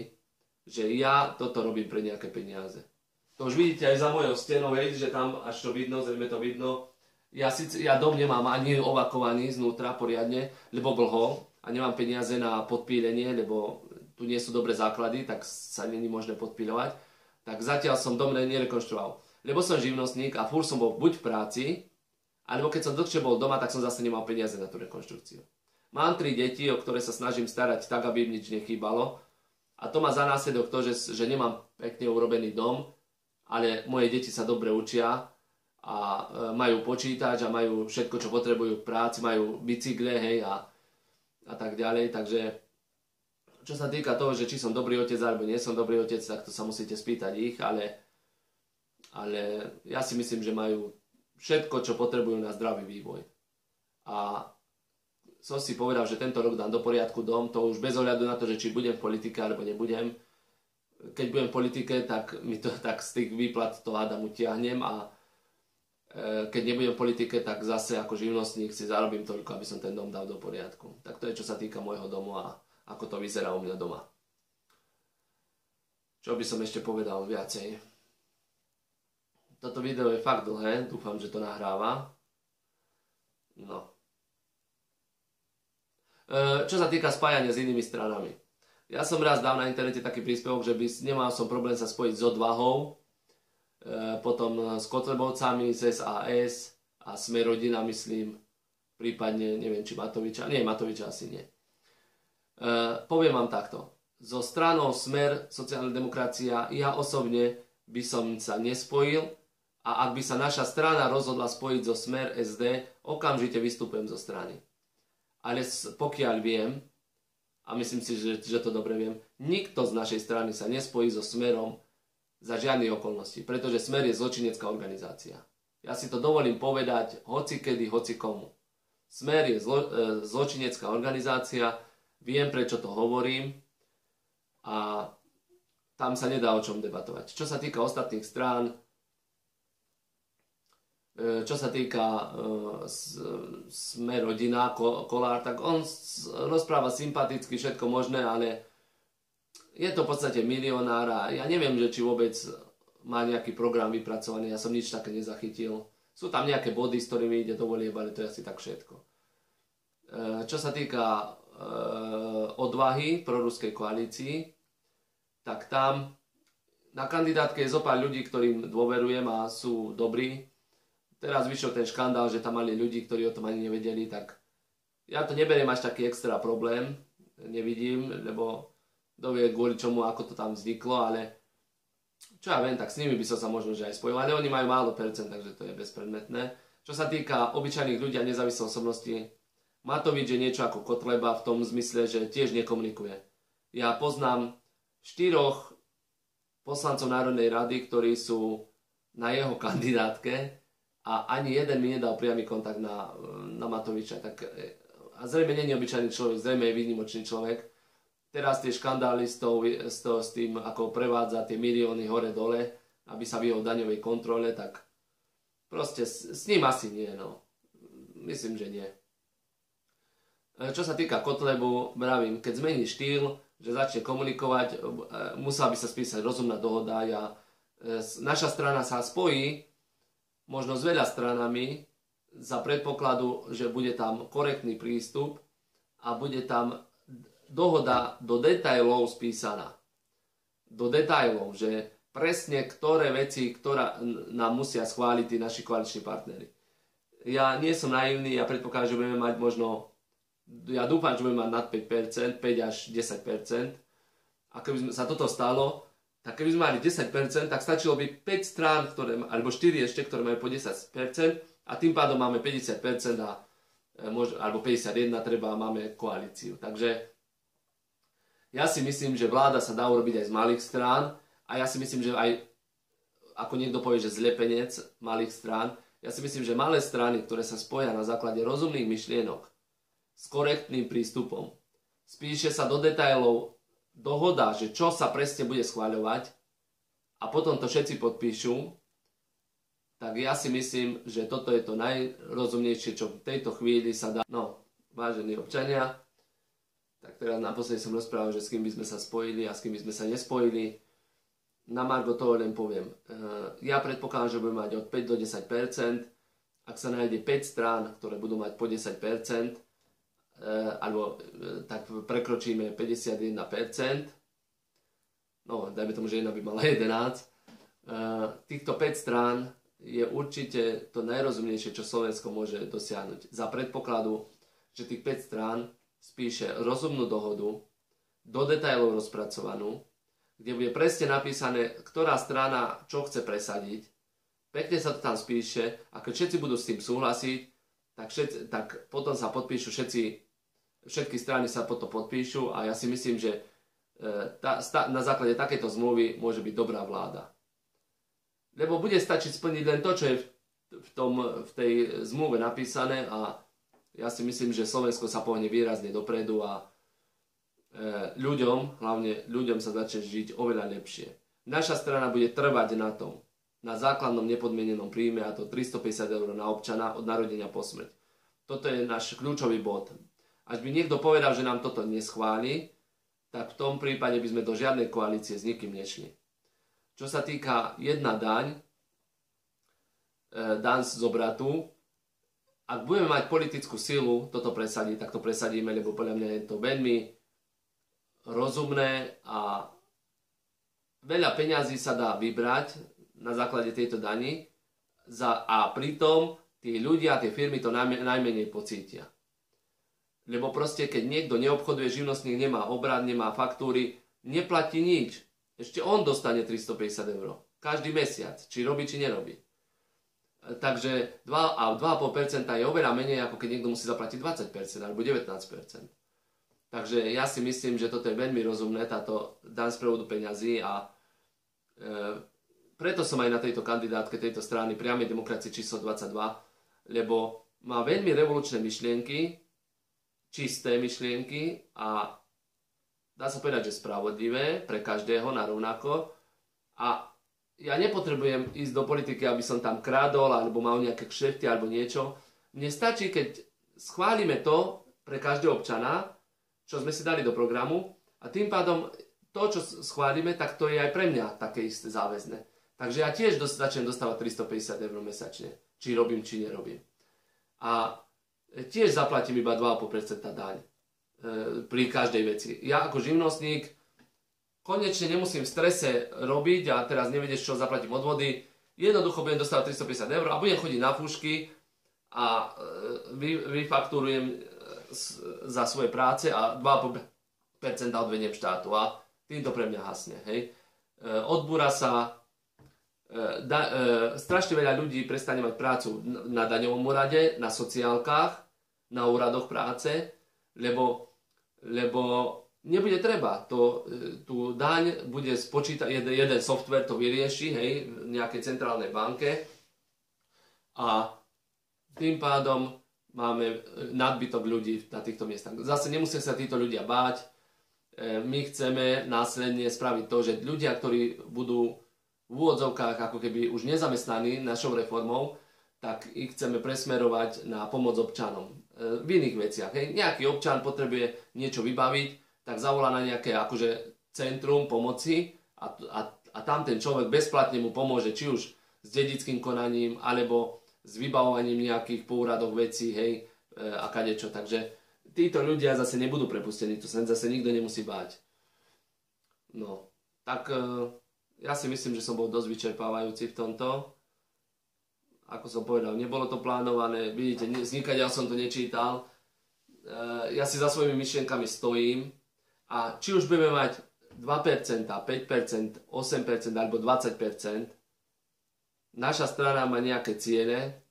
že ja toto robím pre nejaké peniaze. To už vidíte aj za mojou stenou, hej, že tam až to vidno, zrejme to vidno. Ja dom nemám ani ovakovaný znútra poriadne, lebo blhol a nemám peniaze na podpílenie, lebo tu nie sú dobré základy, tak sa není možné podpíľovať. Tak zatiaľ som dom nerekonštruoval. Lebo som živnostník a furt som bol buď v práci, alebo keď som dlhšie bol doma, tak som zase nemal peniaze na tú rekonštrukciu. Mám 3 deti, o ktoré sa snažím starať tak, aby im nič nechýbalo. A to má za následok to, že nemám pekne urobený dom, ale moje deti sa dobre učia a majú počítač a majú všetko, čo potrebujú k práci, majú bicykle, hej, a tak ďalej. Takže čo sa týka toho, že či som dobrý otec alebo nie som dobrý otec, tak to sa musíte spýtať ich, ale ja si myslím, že majú všetko, čo potrebujú na zdravý vývoj. A som si povedal, že tento rok dám do poriadku dom, to už bez ohľadu na to, že či budem v politike alebo nebudem. Keď budem v politike, tak mi to tak z tých výplat to hádam utiahnem a keď nebudem v politike, tak zase ako živnostník si zarobím toľko, aby som ten dom dal do poriadku. Tak to je, čo sa týka môjho domu a ako to vyzerá u mňa doma. Čo by som ešte povedal viacej? Toto video je fakt dlhé, dúfam, že to nahráva. No. Čo sa týka spájania s inými stranami. Ja som raz dal na internete taký príspevok, že nemal som problém sa spojiť s Odvahou, potom s Kotlebovcami, z SAS a Sme rodina, myslím, prípadne, neviem, či Matoviča. Nie, Matoviča asi nie. Poviem vám takto. So stranou Smer, sociálna demokracia, ja osobne by som sa nespojil a ak by sa naša strana rozhodla spojiť so Smer SD, okamžite vystupujem zo strany. Ale pokiaľ viem, a myslím si, že to dobre viem, nikto z našej strany sa nespojí so Smerom za žiadne okolnosti, pretože Smer je zločinecká organizácia. Ja si to dovolím povedať hoci kedy, hoci komu. Smer je zločinecká organizácia, viem, prečo to hovorím a tam sa nedá o čom debatovať. Čo sa týka ostatných strán, čo sa týka Sme rodina, Kollár, tak on rozpráva sympaticky všetko možné, ale je to v podstate milionár a ja neviem, že či vôbec má nejaký program vypracovaný, ja som nič také nezachytil. Sú tam nejaké body, s ktorými ide do volieb, ale to je asi tak všetko. Čo sa týka odvahy proruskej koalícii, tak tam na kandidátke je zopár ľudí, ktorým dôverujem a sú dobrí. Teraz vyšiel ten škandál, že tam mali ľudí, ktorí o tom ani nevedeli, tak ja to neberiem až taký extra problém, nevidím, lebo dovie kvôli čomu, ako to tam vzniklo, ale čo ja viem, tak s nimi by som sa možno že aj spojil, ale oni majú málo percent, takže to je bezpredmetné. Čo sa týka obyčajných ľudí a nezávislej osobnosti, Matovič je niečo ako Kotleba v tom zmysle, že tiež nekomunikuje. Ja poznám 4 poslancov Národnej rady, ktorí sú na jeho kandidátke a ani jeden mi nedal priamy kontakt na Matoviča. Tak, a zrejme nie je obyčajný človek, zrejme je výnimočný človek. Teraz tie škandály s tým, ako prevádza tie milióny hore-dole, aby sa vyhol daňovej kontrole, tak proste s ním asi nie, no. Myslím, že nie. Čo sa týka Kotlebu, vravím, keď zmení štýl, že začne komunikovať, musela by sa spísať rozumná dohoda. Naša strana sa spojí možno s veľa stranami za predpokladu, že bude tam korektný prístup a bude tam dohoda do detailov spísaná. Do detailov, že presne ktoré veci, ktorá nám musia schváliť tí naši koaliční partneri. Ja nie som naivný, ja predpokladám, že budeme mať možno, ja dúfam, že budeme mať nad 5%, 5 až 10%. A keby sa toto stalo, tak keby sme mali 10%, tak stačilo by 5 strán, alebo 4 ešte, ktoré majú po 10%, a tým pádom máme 50% alebo 51% treba a máme koalíciu. Takže ja si myslím, že vláda sa dá urobiť aj z malých strán a ja si myslím, že aj, ako niekto povie, že zlepenec malých strán, ja si myslím, že malé strany, ktoré sa spoja na základe rozumných myšlienok s korektným prístupom, spíše sa do detailov dohoda, že čo sa presne bude schváľovať a potom to všetci podpíšu, tak ja si myslím, že toto je to najrozumnejšie, čo v tejto chvíli sa dá. No, vážení občania, tak teraz naposledy som rozprával, že s kým by sme sa spojili a s kým by sme sa nespojili. Na margo toho len poviem. Ja predpokladám, že budeme mať od 5 do 10%. Ak sa nájde 5 strán, ktoré budú mať po 10%, alebo tak prekročíme 51%. No, dajme tomu, že jedna by mala 11. Týchto 5 strán je určite to najrozumnejšie, čo Slovensko môže dosiahnuť. Za predpokladu, že tých 5 strán spíše rozumnú dohodu, do detailov rozpracovanú, kde bude presne napísané, ktorá strana čo chce presadiť. Pekne sa to tam spíše a keď všetci budú s tým súhlasiť, tak potom sa podpíšu všetky strany sa potom podpíšu a ja si myslím, že na základe takejto zmluvy môže byť dobrá vláda. Lebo bude stačiť splniť len to, čo je v tej zmluve napísané a ja si myslím, že Slovensko sa pohne výrazne dopredu a hlavne ľuďom sa začne žiť oveľa lepšie. Naša strana bude trvať na tom, na základnom nepodmienenom príjme, a to 350 eur na občana od narodenia po smrť. Toto je náš kľúčový bod. Až by niekto povedal, že nám toto neschváli, tak v tom prípade by sme do žiadnej koalície s nikým nešli. Čo sa týka jedna daň z obratu, ak budeme mať politickú silu toto presadiť, tak to presadíme, lebo podľa mňa je to veľmi rozumné a veľa peňazí sa dá vybrať na základe tejto dani a pritom tí ľudia, tie firmy to najmenej pocítia. Lebo proste, keď niekto neobchoduje, živnostník nemá obrad, nemá faktúry, neplatí nič. Ešte on dostane 350 eur. Každý mesiac, či robí, či nerobí. Takže 2,5% je oveľa menej, ako keď niekto musí zaplatiť 20% alebo 19%. Takže ja si myslím, že toto je veľmi rozumné, táto daň z prevodu peňazí a preto som aj na tejto kandidátke tejto strany priamej demokracie číslo 22, lebo má veľmi revolučné myšlienky, čisté myšlienky a dá sa povedať, že spravodlivé pre každého na rovnako a ja nepotrebujem ísť do politiky, aby som tam krádol alebo mal nejaké kšefty alebo niečo. Mne stačí, keď schválime to pre každého občana, čo sme si dali do programu a tým pádom to, čo schválime, tak to je aj pre mňa také isté záväzné. Takže ja tiež začnem dostávať 350 eur mesačne, či robím, či nerobím. A tiež zaplatím iba 2,5% daň pri každej veci. Ja ako živnostník konečne nemusím v strese robiť a teraz nevieš, čo zaplatím odvody. Jednoducho budem dostávať 350 eur a budem chodiť na fúšky a vyfakturujem za svoje práce a 2,5% odvediem štátu a týmto pre mňa hasne. Hej. Odbúra sa, strašne veľa ľudí prestane mať prácu na daňovom úrade, na sociálkach, na úradoch práce, lebo nebude treba. Tú daň bude spočítať, jeden software to vyrieši, hej, v nejakej centrálnej banke a tým pádom máme nadbytok ľudí na týchto miestach. Zase nemusia sa títo ľudia báť. My chceme následne spraviť to, že ľudia, ktorí budú v úvodzovkách ako keby už nezamestnaní našou reformou, tak ich chceme presmerovať na pomoc občanom v iných veciach. Hej. Nejaký občan potrebuje niečo vybaviť, tak zavolá na nejaké akože centrum pomoci a tam ten človek bezplatne mu pomôže, či už s dedickým konaním, alebo s vybavovaním nejakých poúradok vecí, hej, a kadečo. Takže títo ľudia zase nebudú prepustení, to sa zase nikto nemusí báť. No, tak ja si myslím, že som bol dosť vyčerpávajúci v tomto. Ako som povedal, nebolo to plánované, vidíte, ja som to nečítal. Ja si za svojimi myšlienkami stojím a či už budeme mať 2%, 5%, 8% alebo 20%, naša strana má nejaké ciele,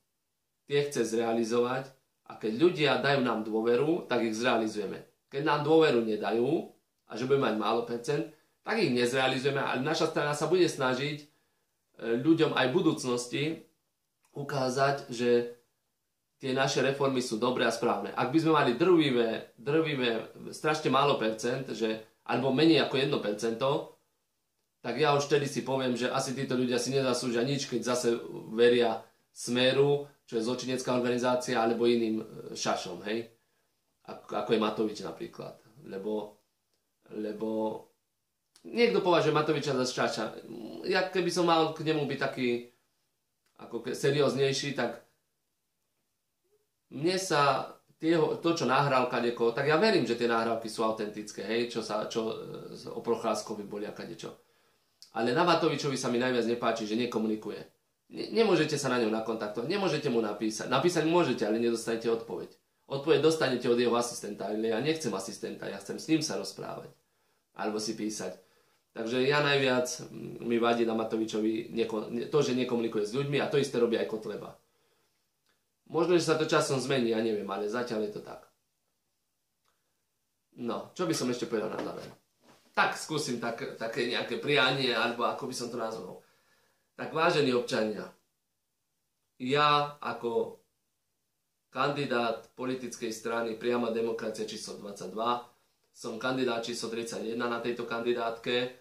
tie chce zrealizovať a keď ľudia dajú nám dôveru, tak ich zrealizujeme. Keď nám dôveru nedajú a že budeme mať málo percent, tak ich nezrealizujeme, ale naša strana sa bude snažiť ľuďom aj v budúcnosti ukázať, že tie naše reformy sú dobré a správne. Ak by sme mali drvivé strašne málo percent, alebo menej ako 1%, tak ja už vtedy si poviem, že asi títo ľudia si nezaslúžia nič, keď zase veria Smeru, čo je zločinecká organizácia, alebo iným šašom, hej? Ako je Matovič napríklad. Lebo niekto považuje Matoviča za šaša. Ja keby som mal k nemu byť taký ako serióznejší, tak mne sa to, čo nahral kadeko, tak ja verím, že tie nahrávky sú autentické, hej, čo o Procházkovi boli a kadečo. Ale na Matovičovi sa mi najviac nepáči, že nekomunikuje. Nemôžete sa na ňom nakontaktovať, nemôžete mu napísať. Napísať môžete, ale nedostanete odpoveď. Odpoveď dostanete od jeho asistenta, ale ja nechcem asistenta, ja chcem s ním sa rozprávať. Alebo si písať. Takže ja najviac mi vadí na Matovičovi to, že nekomunikuje s ľuďmi a to isté robí aj Kotleba. Možno, že sa to časom zmení, ja neviem, ale zatiaľ je to tak. No, čo by som ešte povedal na záver? Tak skúsim také nejaké prianie, alebo ako by som to nazval. Tak vážení občania, ja ako kandidát politickej strany Priama demokracia číslo 22, som kandidát číslo 31 na tejto kandidátke,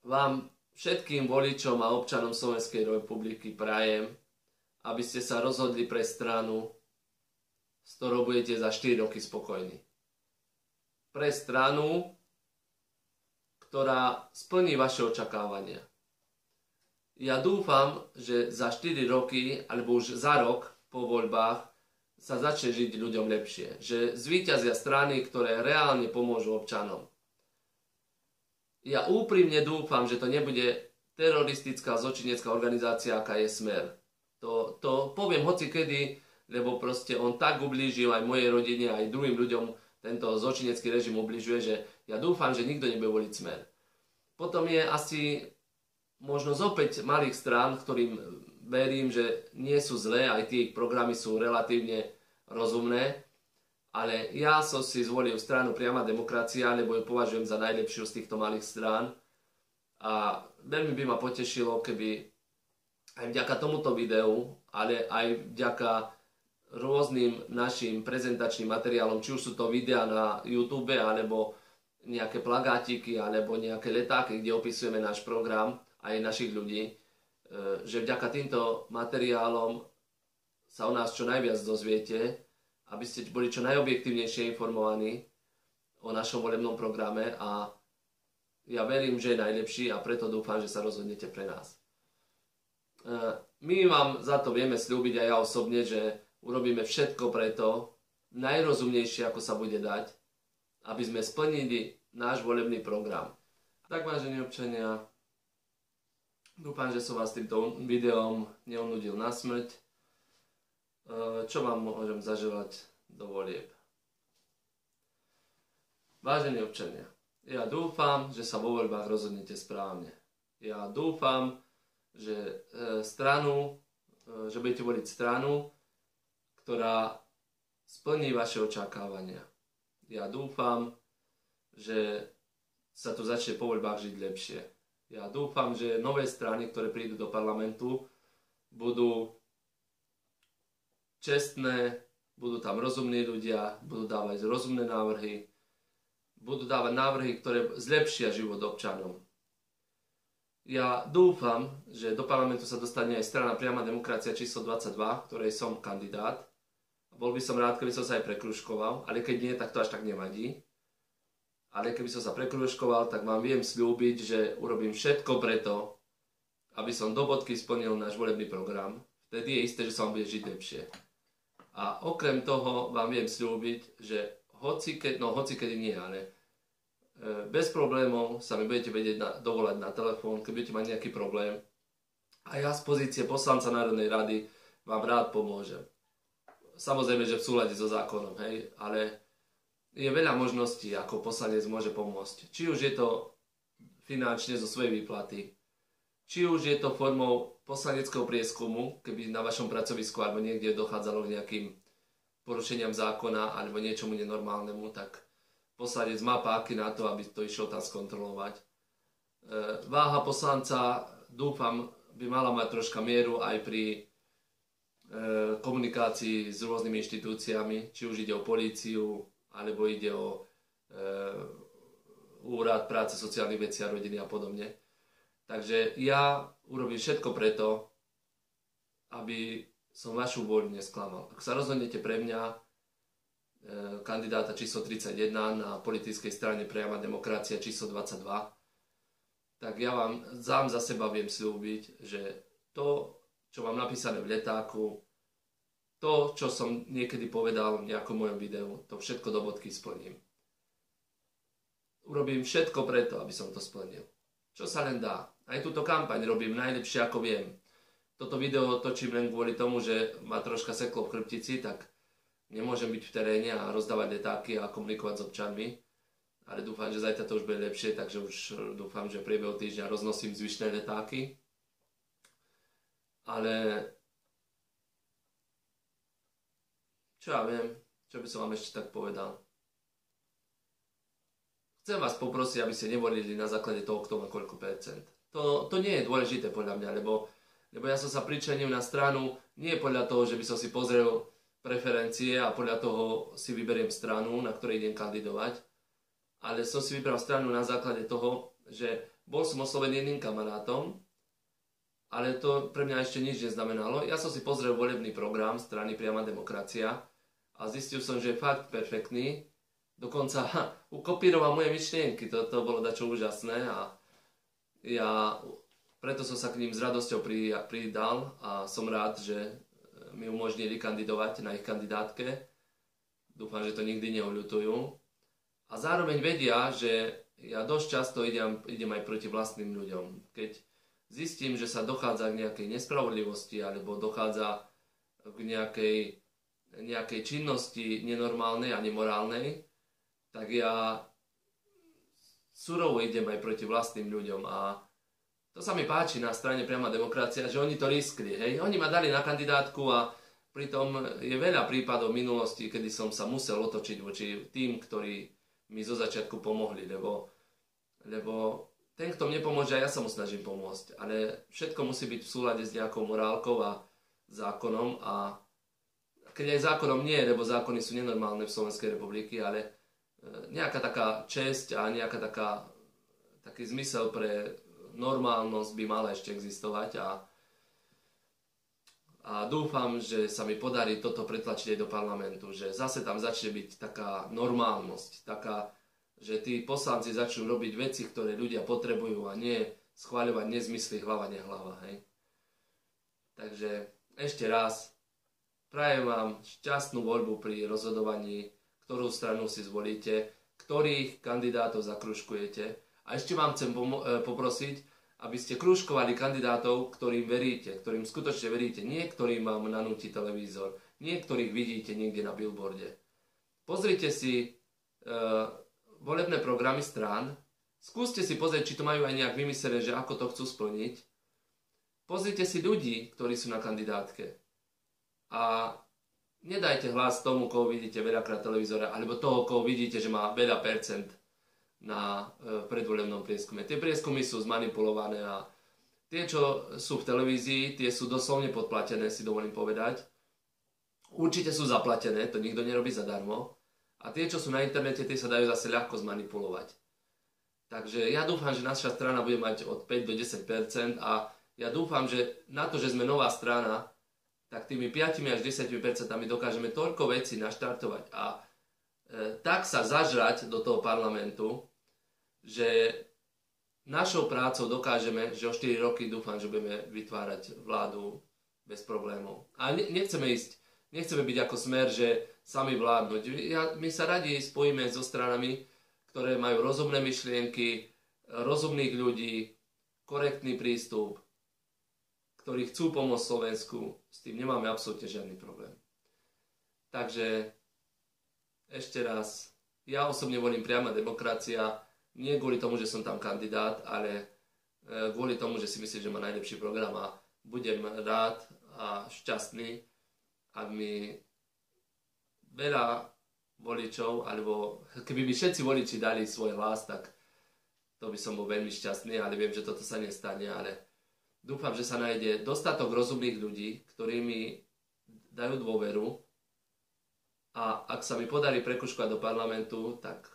vám všetkým voličom a občanom Slovenskej republiky prajem, aby ste sa rozhodli pre stranu, s ktorou budete za 4 roky spokojní. Pre stranu, ktorá splní vaše očakávania. Ja dúfam, že za 4 roky, alebo už za rok po voľbách sa začne žiť ľuďom lepšie. Že zvíťazia strany, ktoré reálne pomôžu občanom. Ja úprimne dúfam, že to nebude teroristická zločinecká organizácia, aká je Smer. To poviem hocikedy, lebo proste on tak ublížil aj mojej rodine, aj druhým ľuďom tento zločinecký režim ubližuje, že ja dúfam, že nikto nebude voliť Smer. Potom je asi možno opäť malých strán, ktorým verím, že nie sú zlé, aj tie ich programy sú relatívne rozumné, ale ja som si zvolil stranu Priama demokracia, lebo ju považujem za najlepšiu z týchto malých strán a veľmi by ma potešilo, keby aj vďaka tomuto videu, ale aj vďaka rôznym našim prezentačným materiálom, či už sú to videá na YouTube, alebo nejaké plagátiky, alebo nejaké letáky, kde opisujeme náš program aj našich ľudí, že vďaka týmto materiálom sa o nás čo najviac dozviete, aby ste boli čo najobjektívnejšie informovaní o našom volebnom programe a Ja verím, že je najlepší a preto dúfam, že sa rozhodnete pre nás. My vám za to vieme sľúbiť aj ja osobne, že urobíme všetko preto, najrozumnejšie, ako sa bude dať, aby sme splnili náš volebný program. Tak, vážení občania, dúfam, že som vás týmto videom neunudil na smrť. Čo vám môžem zaželať do volieb? Vážení občania, ja dúfam, že sa vo voľbách rozhodnete správne. Ja dúfam, že budete voliť stranu, ktorá splní vaše očakávania. Ja dúfam, že sa tu začne po voľbách žiť lepšie. Ja dúfam, že nové strany, ktoré prídu do parlamentu, budú čestné, budú tam rozumní ľudia, budú dávať rozumné návrhy, budú dávať návrhy, ktoré zlepšia život občanom. Ja dúfam, že do parlamentu sa dostane aj strana Priama demokracia číslo 22, ktorej som kandidát. Bol by som rád, keby som sa aj prekružkoval, ale keď nie, tak to až tak nevadí. Ale keby som sa prekružkoval, tak vám viem sľúbiť, že urobím všetko preto, aby som do bodky splnil náš volebný program. Vtedy je isté, že sa vám bude žiť lepšie. A okrem toho vám viem sľúbiť, že hocikedy nie, ale bez problémov sa mi budete vedieť dovolať na telefón, keď budete mať nejaký problém. A ja z pozície poslanca Národnej rady vám rád pomôžem. Samozrejme, že v súlade so zákonom, hej, ale je veľa možností, ako poslanec môže pomôcť. Či už je to finančne zo svojej výplaty, či už je to formou poslaneckého prieskumu, keby na vašom pracovisku alebo niekde dochádzalo k nejakým porušeniam zákona alebo niečomu nenormálnemu, tak poslanec má páky na to, aby to išlo tam skontrolovať. Váha poslanca, dúfam, by mala mať troška mieru aj pri komunikácii s rôznymi inštitúciami, či už ide o políciu, alebo ide o úrad práce, sociálnych vecí a rodiny a podobne. Takže ja urobím všetko preto, aby som vašu vôľu nesklamal. Ak sa rozhodnete pre mňa, kandidáta číslo 31 na politickej strane Priama demokracia číslo 22, tak ja vám sám za seba viem sľúbiť, že to, čo mám napísané v letáku, to, čo som niekedy povedal v nejakom mojom videu, to všetko do bodky splním. Urobím všetko preto, aby som to splnil. Čo sa len dá. Aj túto kampaň robím najlepšie, ako viem. Toto video točím len kvôli tomu, že ma troška seklo v chrbtici, tak nemôžem byť v teréne a rozdávať letáky a komunikovať s občanmi. Ale dúfam, že zajtra to už bude lepšie, takže už dúfam, že v priebehu týždňa roznosím zvyšné letáky. Ale čo ja viem, čo by som vám ešte tak povedal. Chcem vás poprosiť, aby ste nevolili na základe toho, kto má koľko percent. To nie je dôležité podľa mňa, lebo ja som sa pričlenil na stranu nie podľa toho, že by som si pozrel preferencie a podľa toho si vyberiem stranu, na ktorej idem kandidovať, ale som si vybral stranu na základe toho, že bol som oslovený jedným kamarátom, ale to pre mňa ešte nič neznamenalo. Ja som si pozrel volebný program strany Priama demokracia a zistil som, že je fakt perfektný. Dokonca ukopíroval moje myšlienky, to bolo dačo úžasné a ja preto som sa k ním s radosťou pridal a som rád, že mi umožnili kandidovať na ich kandidátke. Dúfam, že to nikdy neoľutujú. A zároveň vedia, že ja dosť často idem aj proti vlastným ľuďom. Keď zistím, že sa dochádza k nejakej nespravodlivosti alebo dochádza k nejakej činnosti nenormálnej a nemorálnej, tak ja surovo idem aj proti vlastným ľuďom a to sa mi páči na strane Priama demokracia, že oni to riskli, hej. Oni ma dali na kandidátku a pritom je veľa prípadov v minulosti, kedy som sa musel otočiť voči tým, ktorí mi zo začiatku pomohli, lebo ten, kto mne pomôže, ja sa mu snažím pomôcť, ale všetko musí byť v súlade s nejakou morálkou a zákonom a keď aj zákonom nie, lebo zákony sú nenormálne v Slovenskej republiky, ale nejaká taká česť a nejaká taký zmysel pre normálnosť by mala ešte existovať a dúfam, že sa mi podarí toto pretlačiť aj do parlamentu, že zase tam začne byť taká normálnosť, taká že tí poslanci začnú robiť veci, ktoré ľudia potrebujú a nie schváľovať nezmysly hlava nehlava, hej. Takže ešte raz prajem vám šťastnú voľbu pri rozhodovaní, ktorú stranu si zvolíte, ktorých kandidátov zakružkujete. A ešte vám chcem poprosiť, aby ste krúžkovali kandidátov, ktorým veríte, ktorým skutočne veríte, nie ktorým vám nanúti televízor, nie ktorých vidíte niekde na billboarde. Pozrite si volebné programy strán, skúste si pozrieť, či to majú aj nejak vymyslené, že ako to chcú splniť. Pozrite si ľudí, ktorí sú na kandidátke. A nedajte hlas tomu, koho vidíte veľakrát televízore, alebo toho, koho vidíte, že má veľa percent na predvolebnom prieskume. Tie prieskumy sú zmanipulované a tie, čo sú v televízii, tie sú doslovne podplatené, si dovolím povedať. Určite sú zaplatené, to nikto nerobí zadarmo. A tie, čo sú na internete, tie sa dajú zase ľahko zmanipulovať. Takže ja dúfam, že naša strana bude mať od 5 do 10% a ja dúfam, že na to, že sme nová strana, tak tými 5 až 10% dokážeme toľko vecí naštartovať a tak sa zažrať do toho parlamentu, že našou prácou dokážeme, že o 4 roky dúfam, že budeme vytvárať vládu bez problémov. A nechceme byť ako Smer, že sami vládnuť. My sa radi spojíme so stranami, ktoré majú rozumné myšlienky, rozumných ľudí, korektný prístup, ktorí chcú pomôcť Slovensku. S tým nemáme absolútne žiadny problém. Takže ešte raz, ja osobne volím priama demokracia, nie kvôli tomu, že som tam kandidát, ale kvôli tomu, že si myslím, že má najlepší program a budem rád a šťastný, ak mi veľa voličov, alebo keby mi všetci voliči dali svoj hlas, tak to by som bol veľmi šťastný, ale viem, že toto sa nestane, ale dúfam, že sa nájde dostatok rozumných ľudí, ktorí mi dajú dôveru a ak sa mi podarí prekuškovať do parlamentu, tak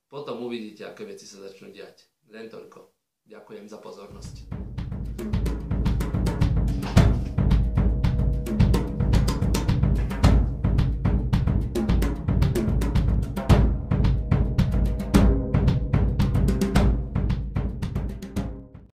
potom uvidíte, aké veci sa začnú diať. Len toľko. Ďakujem za pozornosť.